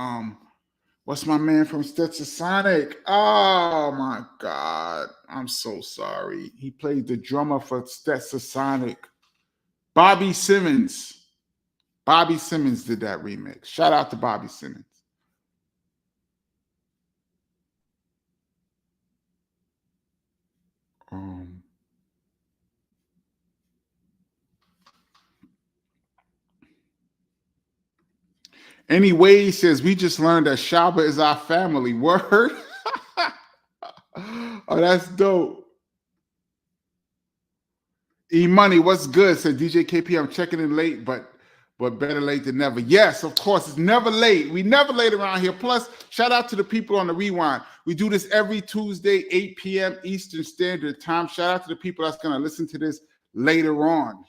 what's my man from Stetsasonic? Oh my God. I'm so sorry. He played the drummer for Stetsasonic. Bobby Simmons. Bobby Simmons did that remix. Shout out to Bobby Simmons. Anyway, he says, we just learned that Shabba is our family. Word? Oh, that's dope. E-Money, what's good? Said DJ KP, I'm checking in late, but better late than never. Yes, of course, it's never late. We never late around here. Plus, shout out to the people on the Rewind. We do this every Tuesday, 8 p.m. Eastern Standard Time. Shout out to the people that's going to listen to this later on.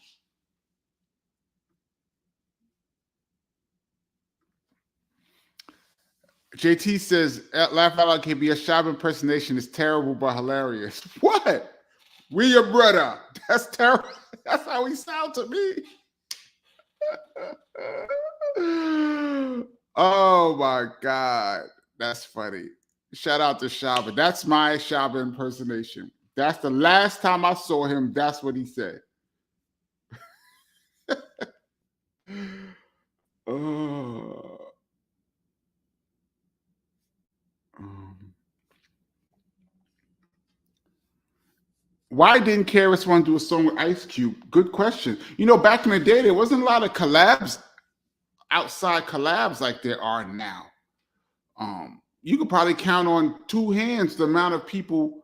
JT says, laugh out loud, KB, a Shabba impersonation is terrible but hilarious. What? We your brother. That's terrible. That's how he sound to me. Oh my God. That's funny. Shout out to Shabba. That's my Shabba impersonation. That's the last time I saw him. That's what he said. Oh. Why didn't KRS-One do a song with Ice Cube? Good question. You know, back in the day, there wasn't a lot of collabs, outside collabs like there are now. You could probably count on two hands the amount of people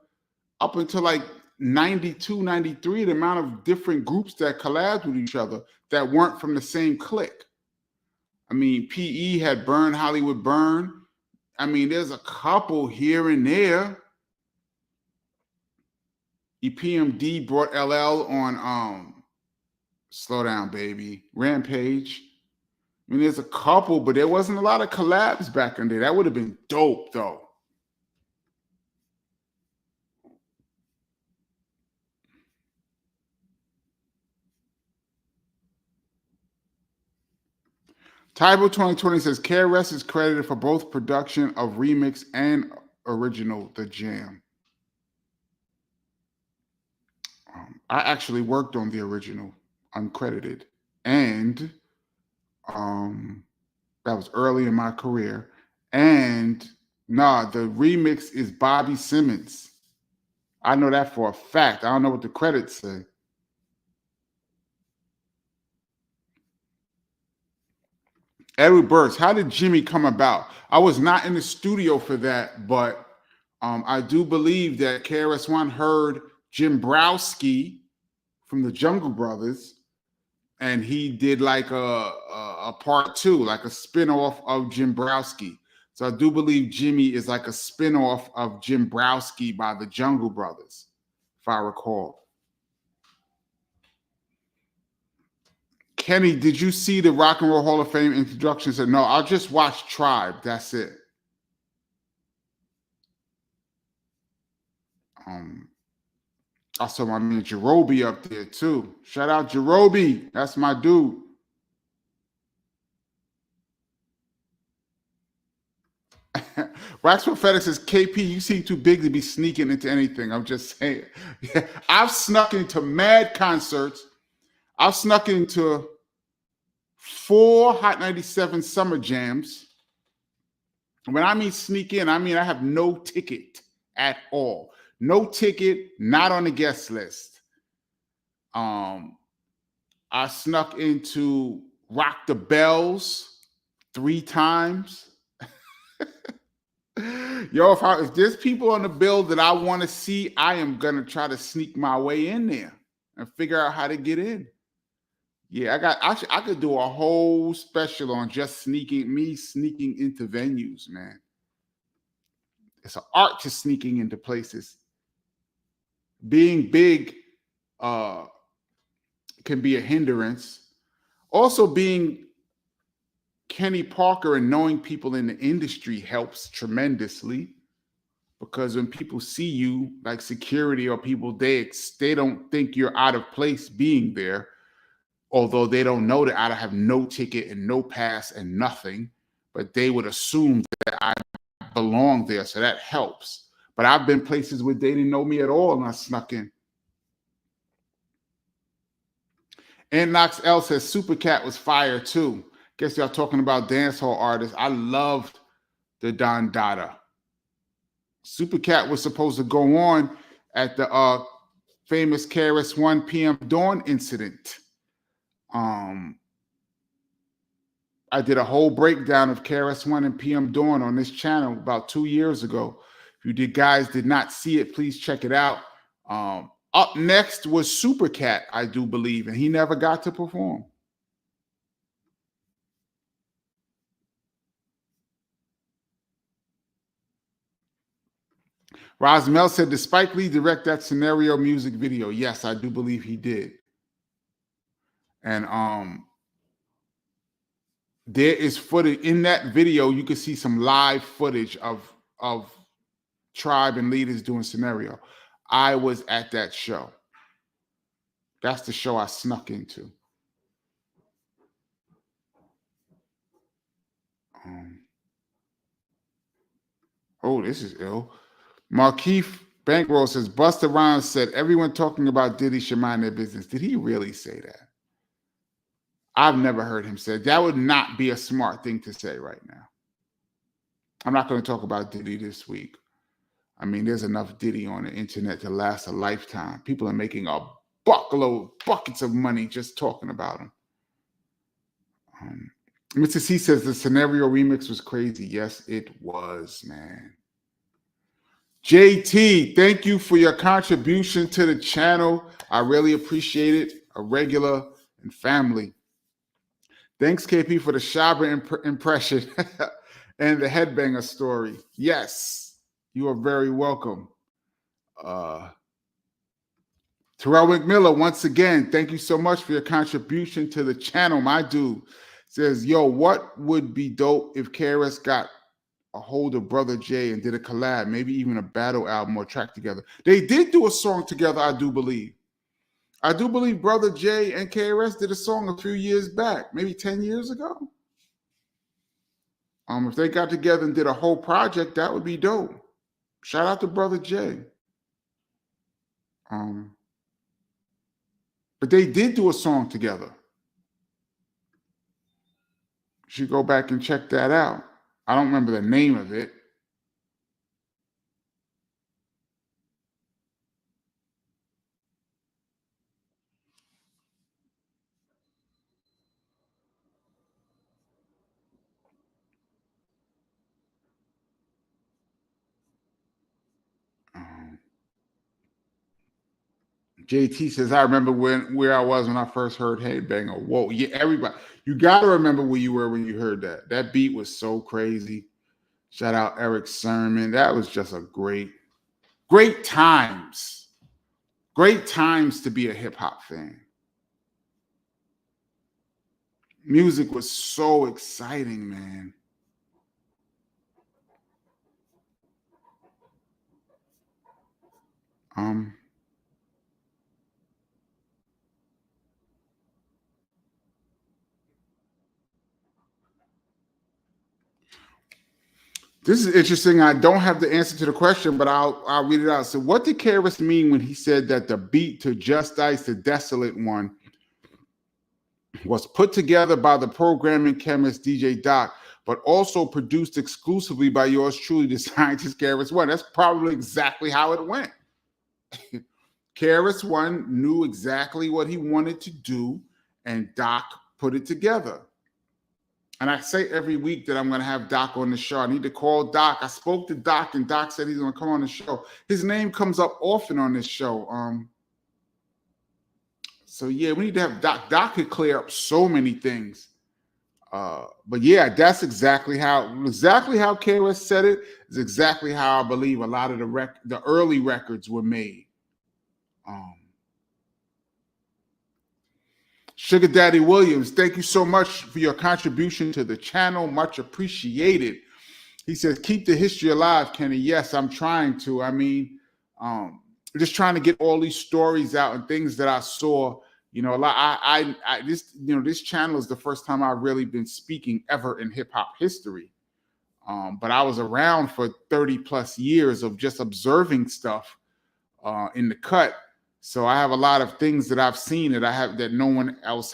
up until like 92, 93, the amount of different groups that collabed with each other that weren't from the same clique. I mean, PE had Burn Hollywood Burn. I mean, there's a couple here and there. EPMD brought LL on Slow Down Baby, Rampage. I mean, there's a couple, but there wasn't a lot of collabs back in there. That would have been dope, though. Tybo 2020 says KRS is credited for both production of remix and original The Jam. I actually worked on the original, uncredited, and that was early in my career. And the remix is Bobby Simmons. I know that for a fact. I don't know what the credits say. Edward Burks, how did Jimmy come about? I was not in the studio for that, but I do believe that KRS-One heard Jim Browski from the Jungle Brothers, and he did like a part two, like a spinoff of Jim Browski. So I do believe Jimmy is like a spinoff of Jim Browski by the Jungle Brothers, if I recall. Kenny, did you see the Rock and Roll Hall of Fame introduction? Said, no, I'll just watch Tribe. That's it. I saw my man Jerobi up there too. Shout out Jerobi. That's my dude. Wax Prophetic says, KP, you seem too big to be sneaking into anything. I'm just saying. Yeah, I've snuck into mad concerts. I've snuck into 4 Hot 97 summer jams. When I mean sneak in, I mean I have no ticket at all. No ticket, not on the guest list. I snuck into Rock the Bells 3 times. Yo, if there's people on the bill that I want to see, I am gonna try to sneak my way in there and figure out how to get in. Yeah, I could do a whole special on just sneaking into venues, man. It's an art to sneaking into places. Being big can be a hindrance. Also, being Kenny Parker and knowing people in the industry helps tremendously, because when people see you, like security or people, they don't think you're out of place being there, although they don't know that I have no ticket and no pass and nothing, but they would assume that I belong there, so that helps. But I've been places where they didn't know me at all and I snuck in. And Knox L says Supercat was fire too. Guess y'all talking about dancehall artists. I loved the Don Dada. Supercat was supposed to go on at the famous KRS-One PM Dawn incident. I did a whole breakdown of KRS-One and PM Dawn on this channel about 2 years ago. If you guys did not see it, please check it out. Up next was Supercat, I do believe, and he never got to perform. Rosmel said, did Spike Lee direct that Scenario music video? Yes, I do believe he did. And there is footage in that video. You can see some live footage of Tribe and Leaders doing Scenario. I was at that show. That's the show I snuck into. Oh, this is ill. Markeith Bankroll says, Busta Rhymes said, everyone talking about Diddy should mind their business. Did he really say that? I've never heard him say that. Would not be a smart thing to say right now. I'm not going to talk about Diddy this week. I mean, there's enough Diddy on the internet to last a lifetime. People are making a buckets of money just talking about him. Mr. C says the Scenario remix was crazy. Yes, it was, man. JT, thank you for your contribution to the channel. I really appreciate it. A regular and family. Thanks, KP, for the Shabba impression and the Headbanger story. Yes, you are very welcome. Terrell McMillan, once again, thank you so much for your contribution to the channel. My dude says, yo, what would be dope if KRS got a hold of Brother J and did a collab, maybe even a battle album or track together? They did do a song together, I do believe. I do believe Brother J and KRS did a song a few years back, maybe 10 years ago. If they got together and did a whole project, that would be dope. Shout out to Brother J. But they did do a song together. You should go back and check that out. I don't remember the name of it. JT says, I remember where I was when I first heard Headbanger. Whoa, yeah, everybody. You got to remember where you were when you heard that. That beat was so crazy. Shout out Eric Sermon. That was just a great times. Great times to be a hip-hop fan. Music was so exciting, man. This is interesting. I don't have the answer to the question, but I'll read it out. So, what did KRS mean when he said that the beat to Just Ice, the Desolate One, was put together by the programming chemist DJ Doc, but also produced exclusively by yours truly, the scientist KRS-One? That's probably exactly how it went. KRS-One knew exactly what he wanted to do, and Doc put it together. And I say every week that I'm going to have Doc on the show. I need to call Doc. I spoke to Doc, and Doc said he's going to come on the show. His name comes up often on this show. So yeah, we need to have Doc. Doc could clear up so many things. But yeah, that's exactly how KRS said it. Is exactly how I believe a lot of the early records were made. Sugar Daddy Williams, thank you so much for your contribution to the channel. Much appreciated. He says, keep the history alive, Kenny. Yes, I'm trying to. I mean, just trying to get all these stories out and things that I saw. You know, this channel is the first time I've really been speaking ever in hip hop history. But I was around for 30 plus years of just observing stuff in the cut. So I have a lot of things that I've seen that no one else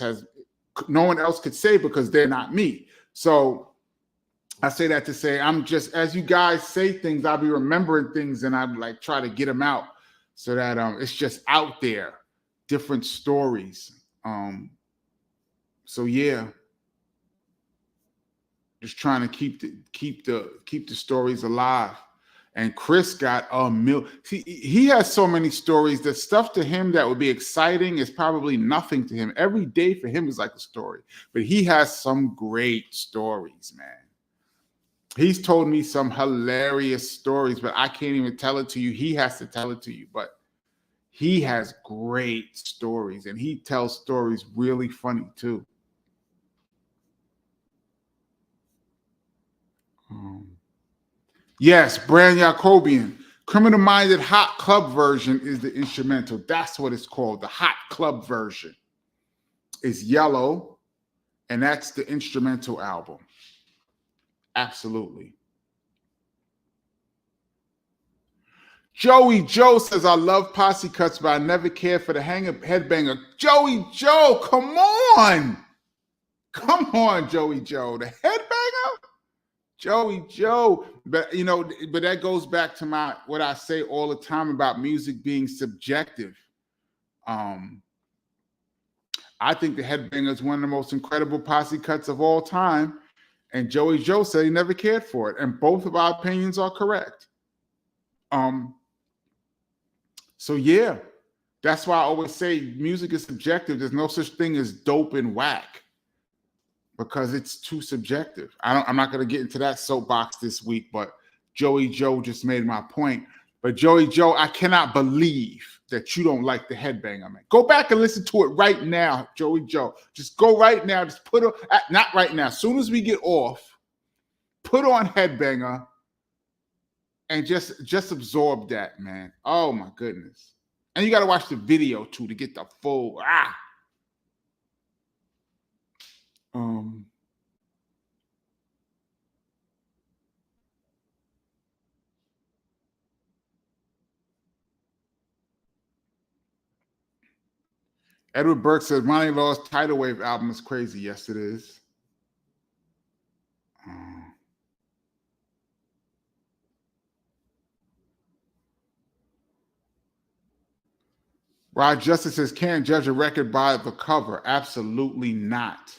could say because they're not me. So I say that to say I'm just, as you guys say things, I'll be remembering things and I'm like try to get them out so that it's just out there, different stories. So yeah, just trying to keep the stories alive. And Chris got a million. He has so many stories that stuff to him that would be exciting is probably nothing to him. Every day for him is like a story. But he has some great stories, man. He's told me some hilarious stories, but I can't even tell it to you. He has to tell it to you. But he has great stories, and he tells stories really funny too. Yes, Brand Jacobian. Criminal Minded Hot Club version is the instrumental. That's what it's called. The Hot Club version is yellow, and that's the instrumental album. Absolutely. Joey Joe says, I love posse cuts, but I never cared for the headbanger. Joey Joe, come on. Come on, Joey Joe. The headbanger? Joey Joe. But that goes back to what I say all the time about music being subjective. I think the headbanger is one of the most incredible posse cuts of all time. And Joey Joe said he never cared for it. And both of our opinions are correct. So yeah, that's why I always say music is subjective. There's no such thing as dope and whack because it's too subjective. I'm not going to get into that soapbox this week, but Joey Joe just made my point. But Joey Joe, I cannot believe that you don't like the headbanger, man. Go back and listen to it right now, Joey Joe. Just go right now. Just put on, not right now. As soon as we get off, put on headbanger. And just absorb that, man. Oh my goodness. And you got to watch the video too to get the full Edward Burke says Monty Law's Tidal Wave album is crazy. Yes, it is. Rod Justice says, can't judge a record by the cover. Absolutely not.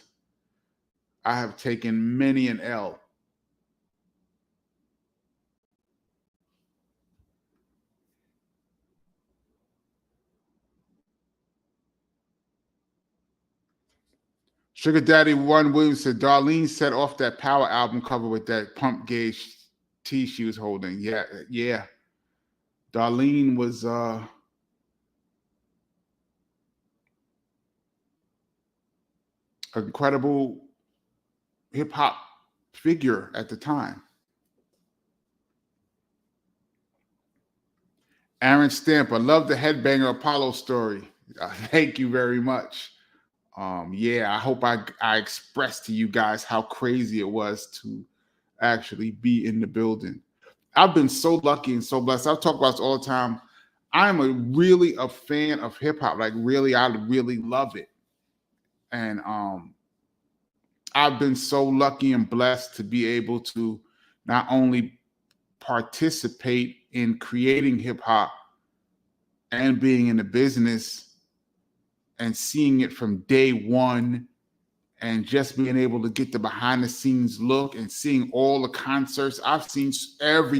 I have taken many an L. Sugar Daddy One Williams said, Darlene set off that Power album cover with that pump gauge tee she was holding. Yeah. Darlene was incredible hip hop figure at the time. Aaron Stamper, love the Headbanger Apollo story. Thank you very much. Yeah, I hope I expressed to you guys how crazy it was to actually be in the building. I've been so lucky and so blessed. I've talked about this all the time. I'm really a fan of hip hop. Like really, I really love it. And I've been so lucky and blessed to be able to not only participate in creating hip hop and being in the business and seeing it from day one and just being able to get the behind the scenes look and seeing all the concerts. I've seen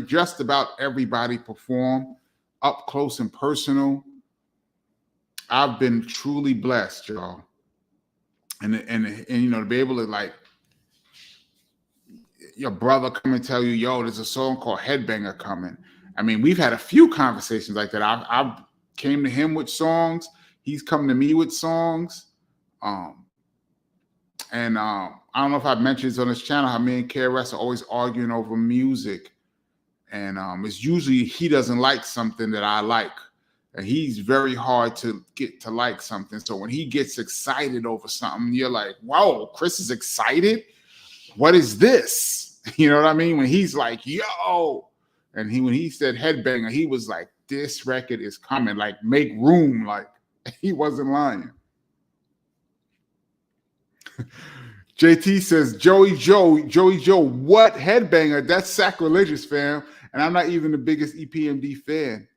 just about everybody perform up close and personal. I've been truly blessed, y'all. And you know, to be able to like your brother come and tell you, yo, there's a song called Headbanger coming. I mean, we've had a few conversations like that. I've came to him with songs. He's come to me with songs. I don't know if I've mentioned this on this channel, how me and KRS are always arguing over music. And it's usually he doesn't like something that I like. And he's very hard to get to like something. So when he gets excited over something, you're like, whoa, Chris is excited? What is this? You know what I mean? When he's like, yo, and when he said Headbanger, he was like, this record is coming, like make room. Like he wasn't lying. JT says, Joey Joe, what Headbanger? That's sacrilegious, fam. And I'm not even the biggest EPMD fan.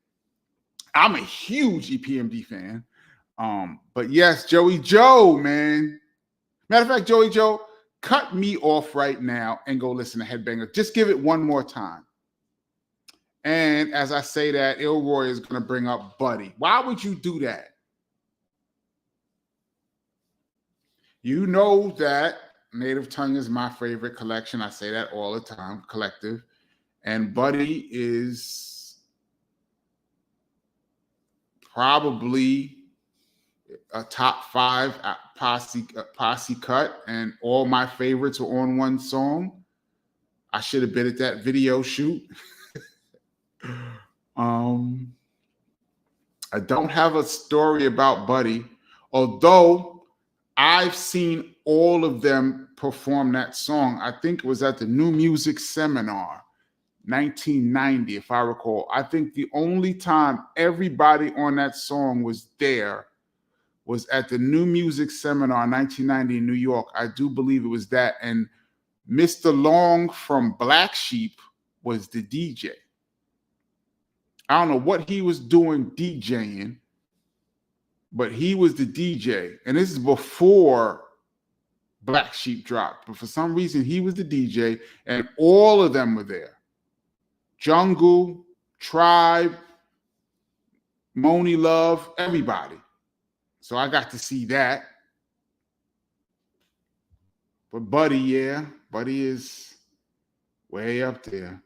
I'm a huge EPMD fan. But yes, Joey Joe, man. Matter of fact, Joey Joe, cut me off right now and go listen to Headbanger. Just give it one more time. And as I say that, Ilroy is going to bring up Buddy. Why would you do that? You know that Native Tongue is my favorite collection. I say that all the time, collective. And Buddy is probably a top 5 posse cut, and all my favorites are on one song. I should have been at that video shoot. I don't have a story about Buddy, although I've seen all of them perform that song. I think it was at the New Music Seminar, 1990, if I recall. I think the only time everybody on that song was there was at the New Music Seminar, 1990 in New York. I do believe it was that. And Mr. Long from Black Sheep was the DJ. I don't know what he was doing DJing, but he was the DJ. And this is before Black Sheep dropped. But for some reason, he was the DJ, and all of them were there. Jungle, Tribe, Moni Love, everybody. So I got to see that. But Buddy, yeah, Buddy is way up there.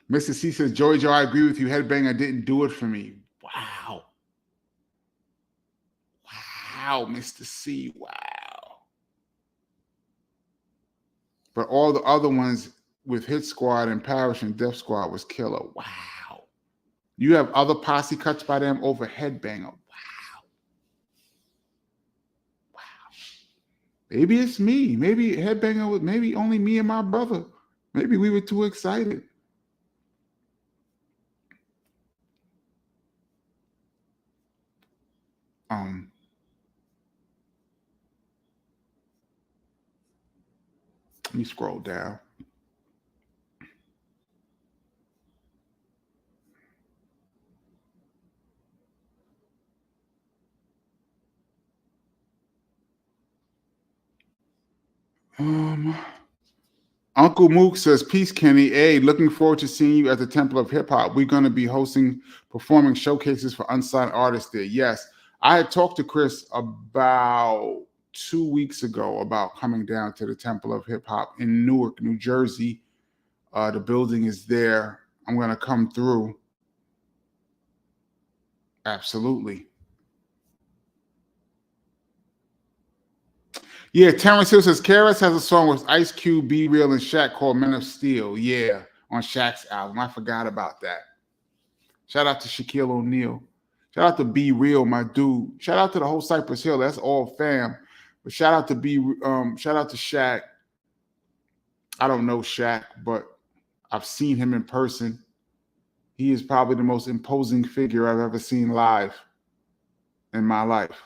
Mr. C says, Joey Joe, I agree with you. Headbanger didn't do it for me. Wow. Wow, Mr. C. Wow. But all the other ones with Hit Squad and Parish and Def Squad was killer. Wow. You have other posse cuts by them over Headbanger. Wow. Wow. Maybe it's me. Maybe Headbanger was maybe only me and my brother. Maybe we were too excited. Let me scroll down. Uncle Mook says, peace, Kenny. Hey, looking forward to seeing you at the Temple of Hip Hop. We're going to be performing showcases for unsigned artists there. Yes. I had talked to Chris about 2 weeks ago about coming down to the Temple of Hip Hop in Newark, New Jersey. The building is there. I'm going to come through. Absolutely. Yeah, Terrence Hill says, KRS has a song with Ice Cube, Be Real, and Shaq called Men of Steel. Yeah, on Shaq's album. I forgot about that. Shout out to Shaquille O'Neal. Shout out to Be Real, my dude. Shout out to the whole Cypress Hill. That's all fam. But shout out to shout out to Shaq. I don't know Shaq, but I've seen him in person. He is probably the most imposing figure I've ever seen live in my life.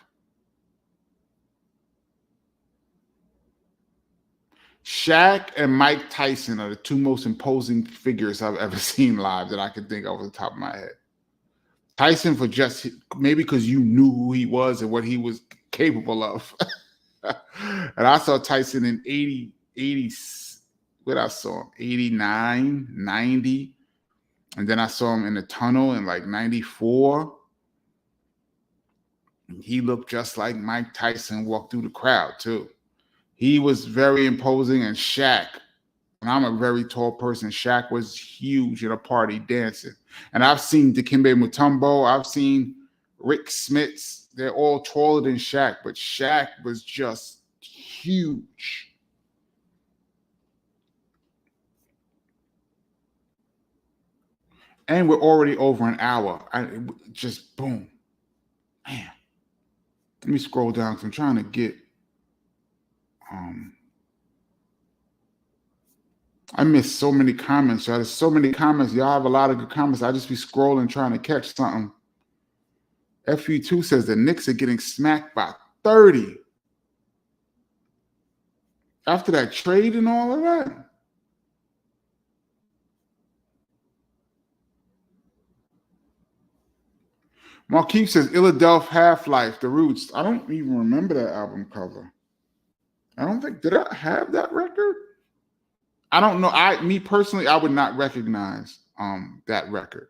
Shaq and Mike Tyson are the two most imposing figures I've ever seen live that I can think of off the top of my head. Tyson for just maybe because you knew who he was and what he was capable of. And I saw Tyson in 80, what I saw him, 89, 90. And then I saw him in the tunnel in like 94. He looked just like Mike Tyson walked through the crowd too. He was very imposing. And Shaq, and I'm a very tall person, Shaq was huge at a party dancing. And I've seen Dikembe Mutombo. I've seen Rick Smits. They're all taller than Shaq, but Shaq was just huge. And we're already over an hour. Just boom. Man. Let me scroll down because I'm trying to get I missed so many comments, y'all. There's so many comments. Y'all have a lot of good comments. I just be scrolling trying to catch something. FU2 says the Knicks are getting smacked by 30. After that trade and all of that. Markeith says Illadelph Half-Life, The Roots. I don't even remember that album cover. I don't think, did I have that record? I don't know. Me personally, I would not recognize that record.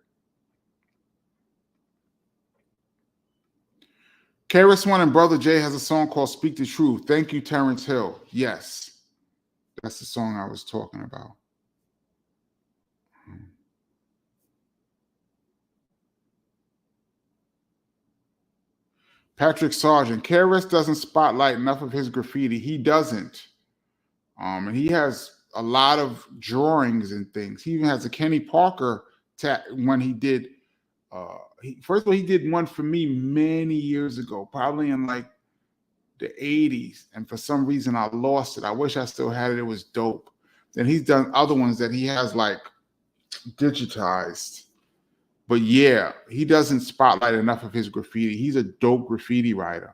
KRS-One and Brother J has a song called Speak the Truth. Thank you, Terrence Hill. Yes. That's the song I was talking about. Patrick Sargent. KRS doesn't spotlight enough of his graffiti. He doesn't. And he has a lot of drawings and things. He even has a Kenny Parker when he did. First of all, he did one for me many years ago, probably in like the 80s. And for some reason, I lost it. I wish I still had it. It was dope. Then he's done other ones that he has like digitized. But yeah, he doesn't spotlight enough of his graffiti. He's a dope graffiti writer.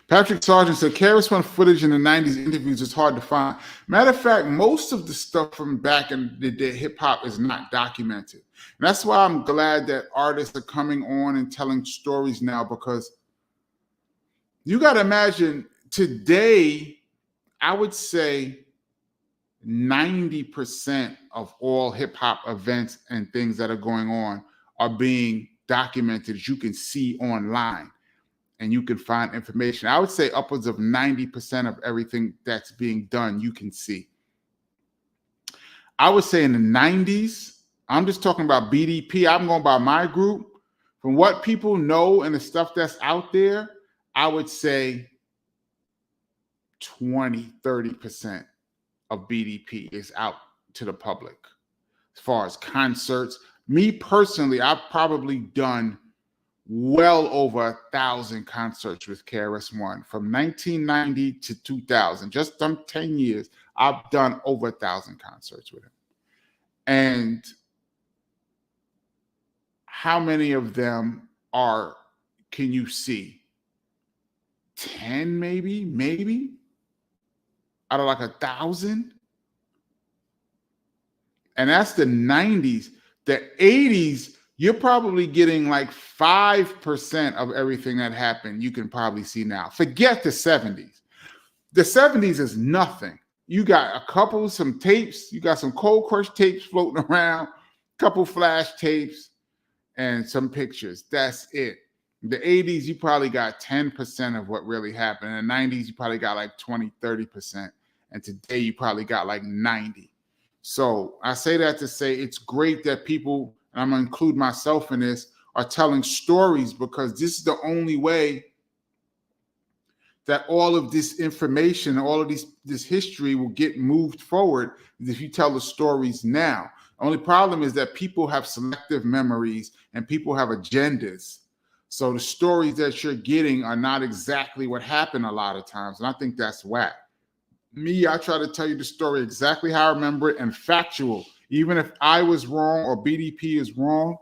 Patrick Sargent said, KRS-One footage in the 90s interviews is hard to find. Matter of fact, most of the stuff from back in the day, hip-hop is not documented. And that's why I'm glad that artists are coming on and telling stories now, because you got to imagine today, I would say 90% of all hip-hop events and things that are going on are being documented, as you can see online. And you can find information. I would say upwards of 90% of everything that's being done, you can see. I would say in the 90s, I'm just talking about BDP. I'm going by my group. From what people know and the stuff that's out there, I would say 20, 30% of BDP is out to the public. As far as concerts, me personally, I've probably done well over 1,000 concerts with KRS-One from 1990 to 2000. Just 10 years, I've done over 1,000 concerts with him. And how many of them can you see? 10 maybe? Out of like 1,000? And that's the 90s. The 80s, you're probably getting like 5% of everything that happened you can probably see now. Forget the 70s. The 70s is nothing. You got some tapes. You got some Cold Crush tapes floating around, a couple flash tapes, and some pictures. That's it. The 80s, you probably got 10% of what really happened. In the 90s, you probably got like 20, 30%. And today, you probably got like 90. So I say that to say it's great that people, and I'm going to include myself in this, are telling stories, because this is the only way that all of this information, all of this history will get moved forward, if you tell the stories now. The only problem is that people have selective memories and people have agendas. So the stories that you're getting are not exactly what happened a lot of times. And I think that's whack. Me, I try to tell you the story exactly how I remember it and factual. Even if I was wrong or BDP is wrong,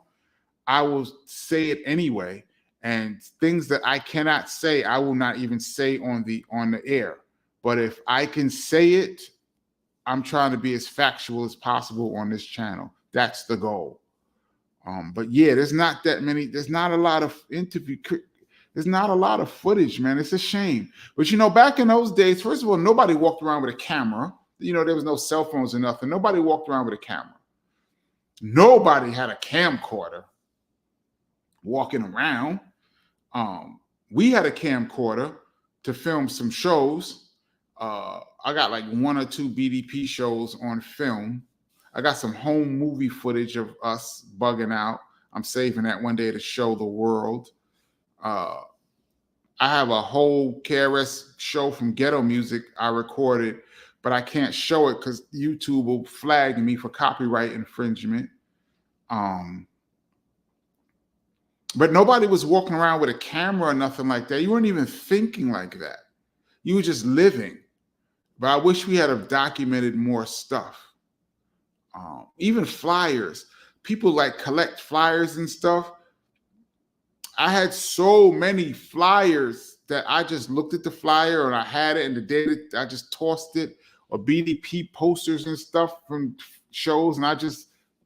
I will say it anyway. And things that I cannot say, I will not even say on the air. But if I can say it, I'm trying to be as factual as possible on this channel. That's the goal. But yeah, there's not that many. There's not a lot of there's not a lot of footage, man. It's a shame. But you know, back in those days, first of all, nobody walked around with a camera. You know, there was no cell phones or nothing. Nobody walked around with a camera. Nobody had a camcorder walking around. We had a camcorder to film some shows. I got like 1 or 2 BDP shows on film. I got some home movie footage of us bugging out. I'm saving that one day to show the world. I have a whole KRS show from Ghetto Music I recorded, but I can't show it because YouTube will flag me for copyright infringement. But nobody was walking around with a camera or nothing like that. You weren't even thinking like that. You were just living. But I wish we had have documented more stuff. Even flyers. People like collect flyers and stuff. I had so many flyers that I just looked at the flyer and I had it, and the day that I just tossed it, or BDP posters and stuff from shows, and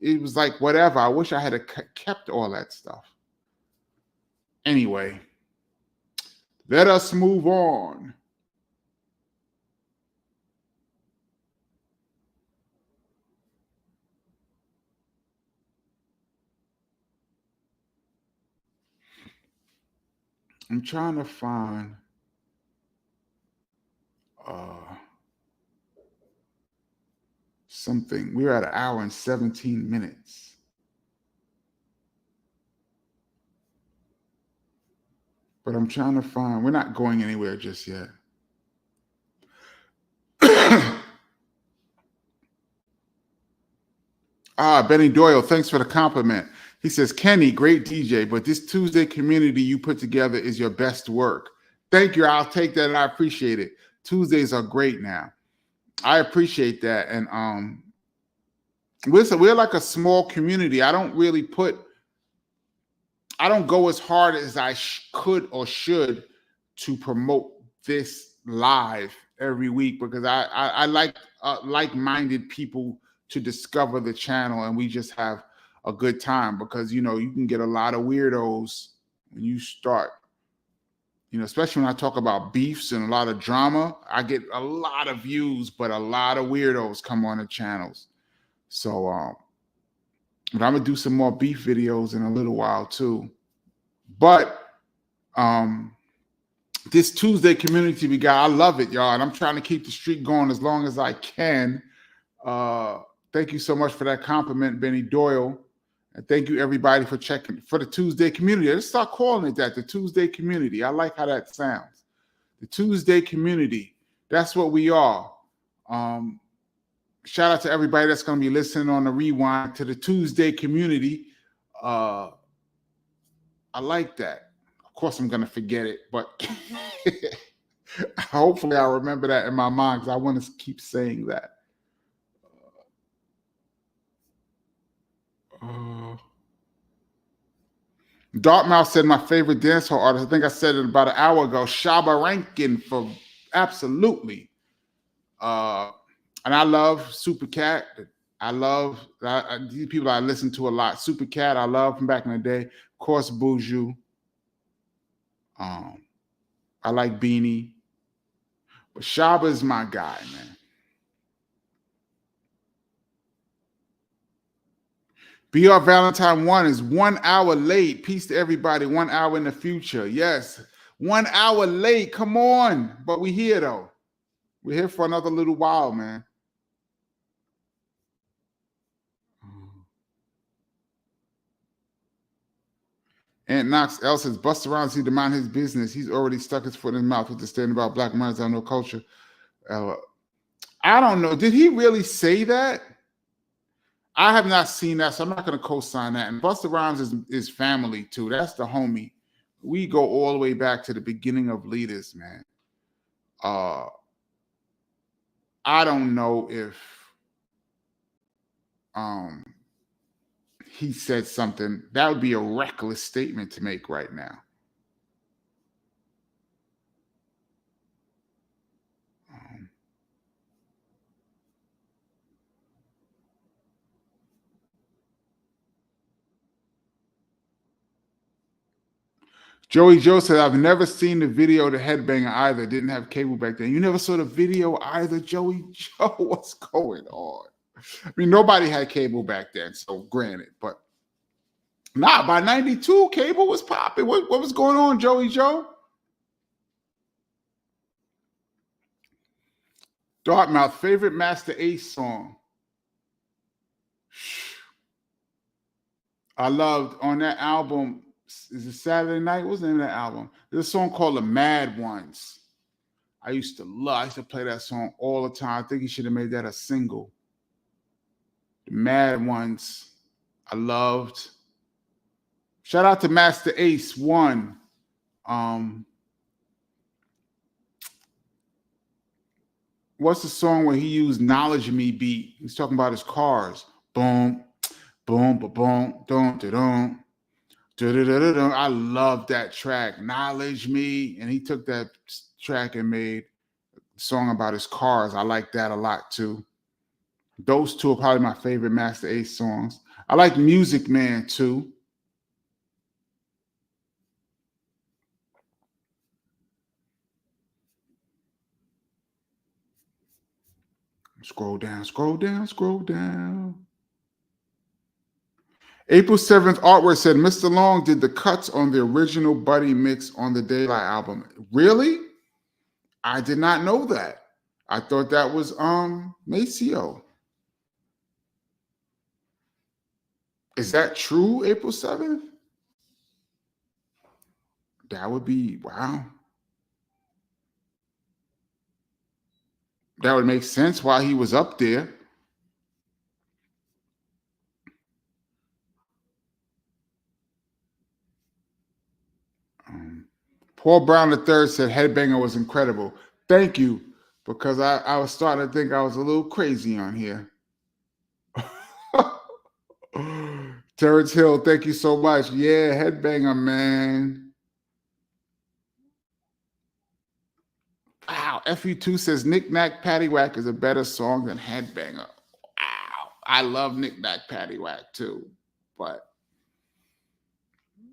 it was like whatever. I wish I had kept all that stuff. Anyway, let us move on. I'm trying to find something. We're at 1 hour and 17 minutes. But I'm trying to find, we're not going anywhere just yet. Benny Doyle, thanks for the compliment. He says, Kenny, great DJ, but this Tuesday community you put together is your best work. Thank you. I'll take that and I appreciate it. Tuesdays are great now. I appreciate that. And we're like a small community. I don't go as hard as I could or should to promote this live every week, because I like like-minded people to discover the channel, and we just have a good time, because you know you can get a lot of weirdos when you start, you know, especially when I talk about beefs and a lot of drama. I get a lot of views, but a lot of weirdos come on the channels. So but I'm gonna do some more beef videos in a little while too. But this Tuesday community we got, I love it, y'all, and I'm trying to keep the streak going as long as I can. Thank you so much for that compliment, Benny Doyle. And thank you, everybody, for checking for the Tuesday community. Let's start calling it that, the Tuesday community. I like how that sounds. The Tuesday community. That's what we are. Shout out to everybody that's going to be listening on the rewind to the Tuesday community. I like that. Of course, I'm going to forget it, but hopefully I'll remember that in my mind, because I want to keep saying that. Dartmouth said my favorite dancehall artist. I think I said it about an hour ago. Shabba Ranks for absolutely. And I love Super Cat. I love these people I listen to a lot. Super Cat, I love from back in the day. Of course, Buju. I like Beanie. But Shabba is my guy, man. BR Valentine 1 is 1 hour late. Peace to everybody. 1 hour in the future. Yes. 1 hour late. Come on. But we're here, though. We're here for another little while, man. Aunt Knox L says, Busta Rhymes need to mind his business. He's already stuck his foot in his mouth with the statement about black minds have no culture. I don't know. Did he really say that? I have not seen that, so I'm not going to co-sign that. And Busta Rhymes is family, too. That's the homie. We go all the way back to the beginning of Leaders, man. I don't know if he said something. That would be a reckless statement to make right now. Joey Joe said, I've never seen the video to Headbanger either. Didn't have cable back then. You never saw the video either, Joey Joe? What's going on? I mean, nobody had cable back then, so granted. But by 92, cable was popping. What was going on, Joey Joe? Dartmouth, favorite Master Ace song? I loved on that album, is it Saturday Night? What's the name of that album? There's a song called The Mad Ones. I used to play that song all the time. I think he should have made that a single. The Mad Ones, I loved. Shout out to Master Ace One. What's the song where he used Knowledge Me beat? He's talking about his cars. Boom, boom, boom, boom, dum, dum, dum. I love that track, Knowledge Me. And he took that track and made a song about his cars. I like that a lot too. Those two are probably my favorite Master Ace songs. I like Music Man too. Scroll down, scroll down, scroll down. April 7th artwork said Mr. Long did the cuts on the original Buddy mix on the Daylight album. Really? I did not know that. I thought that was Maceo. Is that true, April 7th? That would be, wow. That would make sense while he was up there. Paul Brown III said Headbanger was incredible. Thank you, because I was starting to think I was a little crazy on here. Terrence Hill, thank you so much. Yeah, Headbanger, man. Wow, FU2 says Knick Knack Paddywhack is a better song than Headbanger. Wow, I love Knick Knack Paddywhack too, but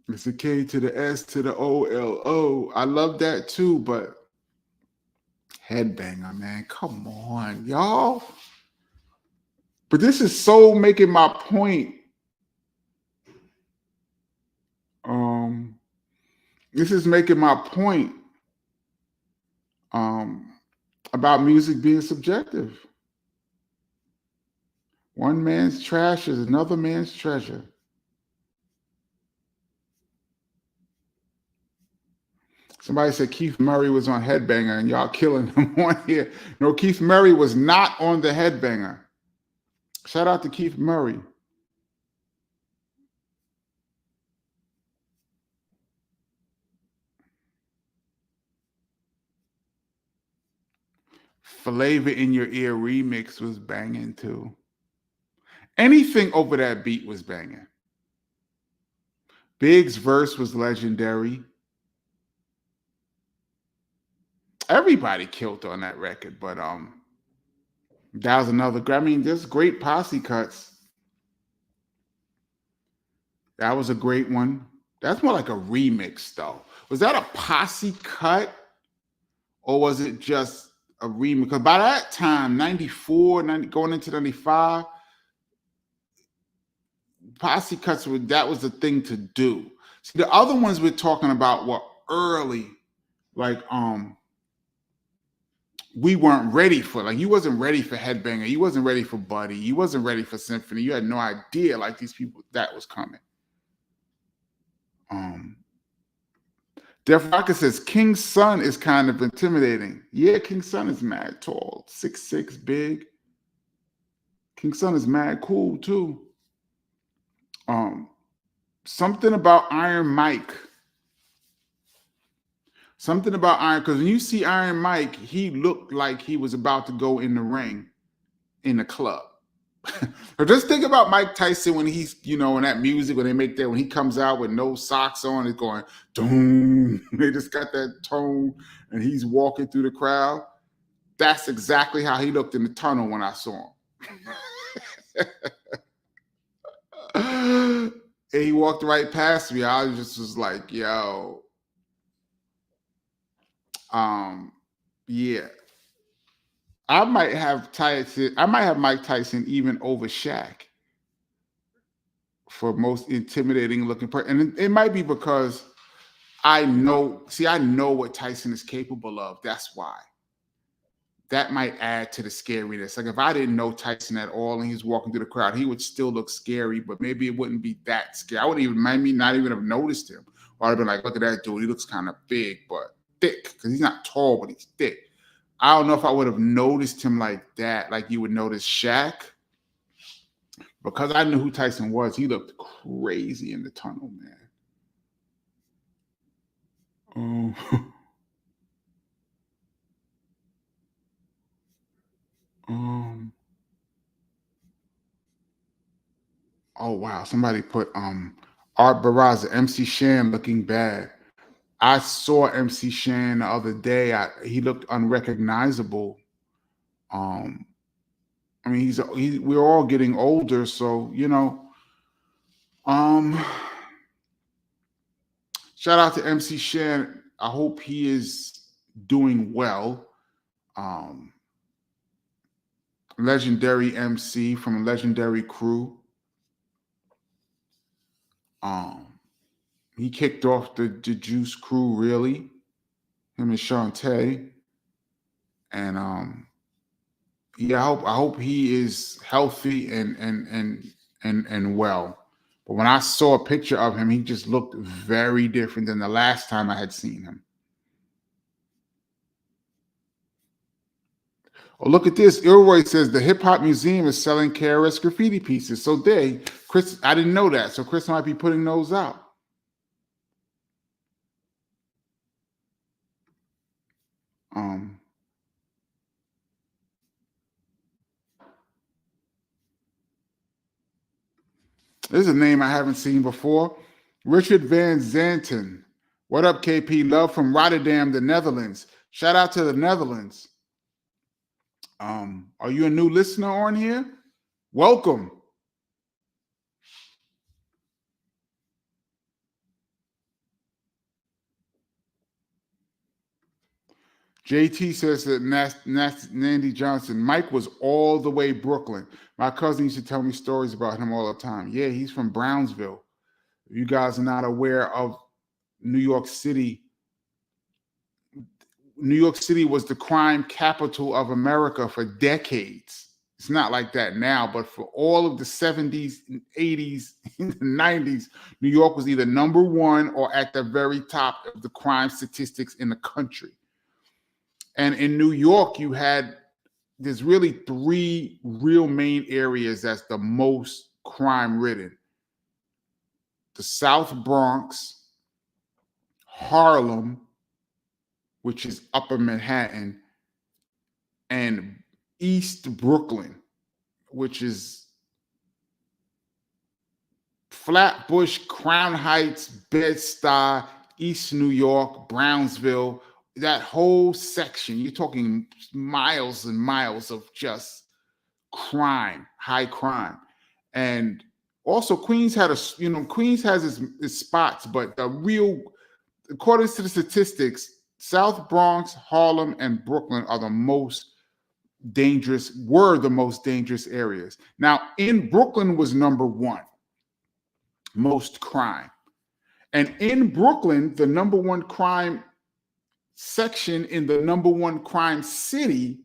it's a K to the S to the O-L-O. I love that too, but Headbanger, man, come on, y'all. But this is so making my point. This is making my point about music being subjective. One man's trash is another man's treasure. Somebody said Keith Murray was on Headbanger and y'all killing him on here. No, Keith Murray was not on the Headbanger. Shout out to Keith Murray. Flavor in Your Ear remix was banging too. Anything over that beat was banging. Big's verse was legendary. Everybody killed on that record, but that was another. I mean, there's great posse cuts. That was a great one. That's more like a remix, though. Was that a posse cut, or was it just a remix? Because by that time, 94, going into 95, posse cuts that was the thing to do. See, the other ones we're talking about were early, like we weren't ready for. Like, you wasn't ready for Headbanger, you wasn't ready for Buddy, you wasn't ready for Symphony. You had no idea, like, these people that was coming. Um, Def Rocker says King's son is kind of intimidating. Yeah, King's son is mad tall, 6'6", big. King's son is mad cool too. Something about Iron Mike. Something about Iron, because when you see Iron Mike, he looked like he was about to go in the ring in the club. Or just think about Mike Tyson when he's, in that music, when they make that, when he comes out with no socks on, it's going, doom. They just got that tone and he's walking through the crowd. That's exactly how he looked in the tunnel when I saw him. And he walked right past me. I was like, yo. Yeah. I might have Mike Tyson even over Shaq for most intimidating looking person. And it might be because I know what Tyson is capable of. That's why. That might add to the scariness. Like if I didn't know Tyson at all and he's walking through the crowd, he would still look scary, but maybe it wouldn't be that scary. I wouldn't even not even have noticed him. Or I'd have been like, look at that dude. He looks kind of big, but thick, because he's not tall, but he's thick. I don't know if I would have noticed him like that, like you would notice Shaq. Because I knew who Tyson was, he looked crazy in the tunnel, man. Oh wow, somebody put Art Barraza, MC Shan looking bad. I saw MC Shan the other day. He looked unrecognizable. I mean, we're all getting older, so shout out to MC Shan. I hope he is doing well. Legendary MC from a legendary crew. He kicked off the Juice crew, really. Him and Shantae. And yeah, I hope he is healthy and well. But when I saw a picture of him, he just looked very different than the last time I had seen him. Oh, look at this. Ilroy says the Hip Hop Museum is selling KRS graffiti pieces. So Chris, I didn't know that. So Chris might be putting those out. This is a name I haven't seen before. Richard Van Zanten. What up, KP? Love from Rotterdam, the Netherlands. Shout out to the Netherlands. Are you a new listener on here? Welcome. JT says that Nandy Johnson, Mike was all the way Brooklyn. My cousin used to tell me stories about him all the time. Yeah, he's from Brownsville. If you guys are not aware of New York City, New York City was the crime capital of America for decades. It's not like that now, but for all of the 70s and 80s and the 90s, New York was either number one or at the very top of the crime statistics in the country. And in New York, there's really three real main areas that's the most crime ridden. The South Bronx, Harlem, which is Upper Manhattan, and East Brooklyn, which is Flatbush, Crown Heights, Bed-Stuy, East New York, Brownsville, that whole section. You're talking miles and miles of just crime, high crime. And also Queens has its spots, but according to the statistics, South Bronx, Harlem, and Brooklyn were the most dangerous areas. Now, in Brooklyn was number one, most crime. And in Brooklyn, the number one crime section in the number one crime city,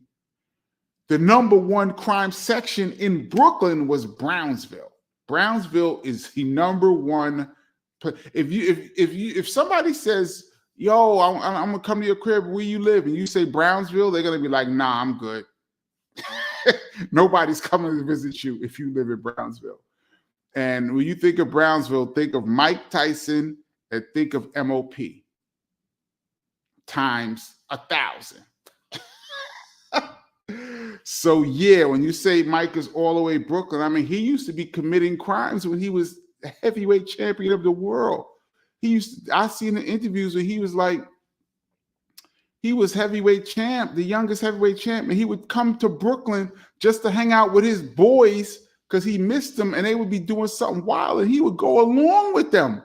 the number one crime section in Brooklyn was Brownsville. Brownsville is the number one If somebody says, "Yo, I'm gonna come to your crib where you live," and you say Brownsville, they're gonna be like, "Nah, I'm good." Nobody's coming to visit you if you live in Brownsville. And when you think of Brownsville, think of Mike Tyson and think of MOP times 1,000. So yeah, when you say Mike is all the way Brooklyn, I mean, he used to be committing crimes when he was the heavyweight champion of the world. I seen the interviews where he was like, he was heavyweight champ, the youngest heavyweight champ, and he would come to Brooklyn just to hang out with his boys because he missed them, and they would be doing something wild, and he would go along with them.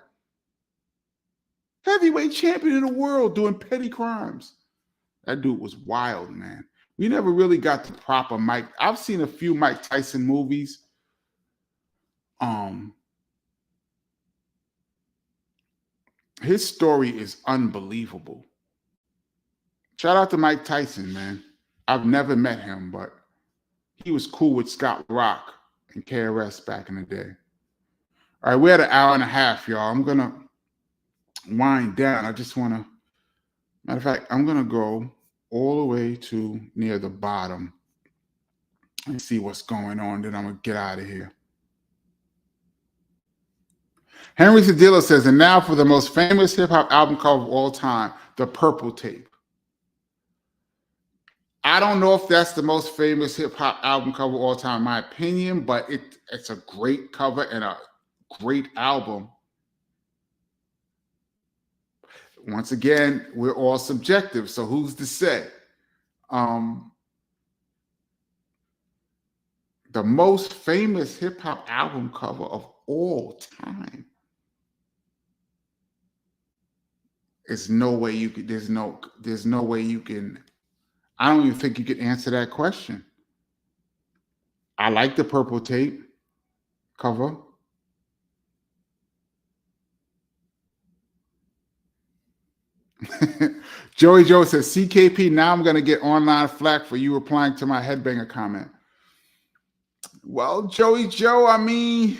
Heavyweight champion in the world doing petty crimes. That dude was wild, man. We never really got the proper Mike. I've seen a few Mike Tyson movies. His story is unbelievable. Shout out to Mike Tyson, man. I've never met him, but he was cool with Scott Rock and KRS back in the day. All right, we're at an hour and a half, y'all. I'm going to wind down. I just want to, matter of fact, I'm going to go all the way to near the bottom and see what's going on. Then I'm going to get out of here. Henry Cedillo says, and now for the most famous hip-hop album cover of all time, The Purple Tape. I don't know if that's the most famous hip-hop album cover of all time, in my opinion, but it's a great cover and a great album. Once again, we're all subjective, so who's to say? The most famous hip-hop album cover of all time. There's no way you could, there's no way you can, I don't even think you could answer that question. I like the Purple Tape cover. Joey Joe says, CKP, now I'm going to get online flack for you replying to my Headbanger comment. Well, Joey Joe, I mean,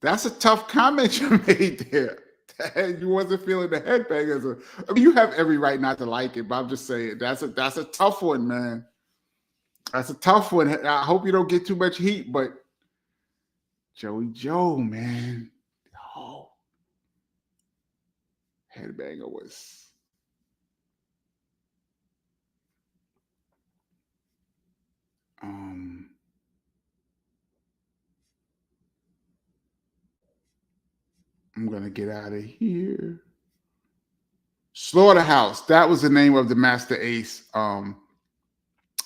that's a tough comment you made there. You wasn't feeling the Headbangers. I mean, you have every right not to like it, but I'm just saying that's a tough one, man. That's a tough one. I hope you don't get too much heat, but Joey Joe, man. Oh, Headbanger was. I'm gonna get out of here. Slaughterhouse. That was the name of the Master Ace album.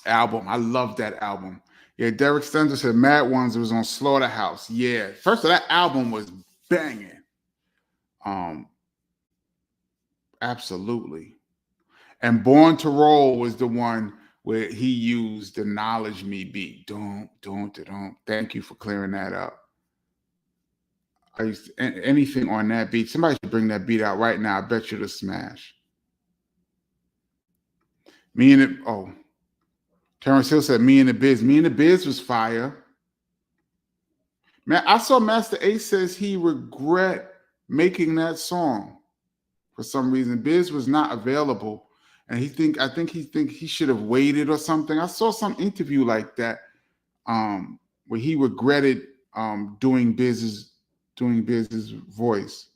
I love that album. Yeah, Derek Stender said Mad Ones was on Slaughterhouse. Yeah, first of that album was banging. Absolutely. And Born to Roll was the one where he used the Knowledge Me beat. Don't. Thank you for clearing that up. I used to, anything on that beat. Somebody should bring that beat out right now. I bet you it'll smash. Terrence Hill said Me and the Biz. Me and the Biz was fire. Man, I saw Master Ace says he regret making that song for some reason. Biz was not available, and I think he should have waited or something. I saw some interview like that, where he regretted doing Biz's voice.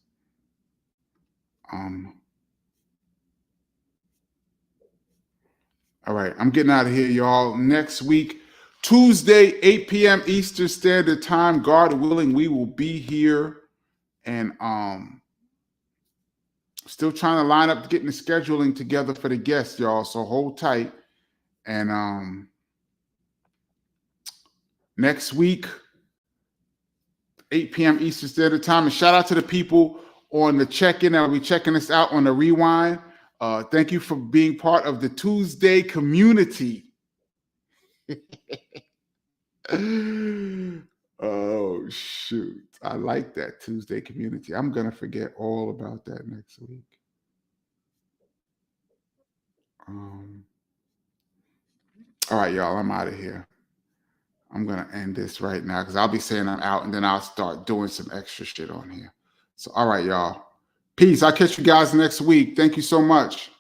All right, I'm getting out of here, y'all. Next week, Tuesday, 8 p.m. Eastern Standard Time. God willing, we will be here. And still trying to line up getting the scheduling together for the guests, y'all. So hold tight. And next week, 8 p.m. Eastern Standard Time. And shout out to the people on the check-in that will be checking us out on the rewind. Thank you for being part of the Tuesday community. Oh, shoot. I like that Tuesday community. I'm going to forget all about that next week. All right, y'all. I'm out of here. I'm going to end this right now because I'll be saying I'm out and then I'll start doing some extra shit on here. So, all right, y'all. Peace. I'll catch you guys next week. Thank you so much.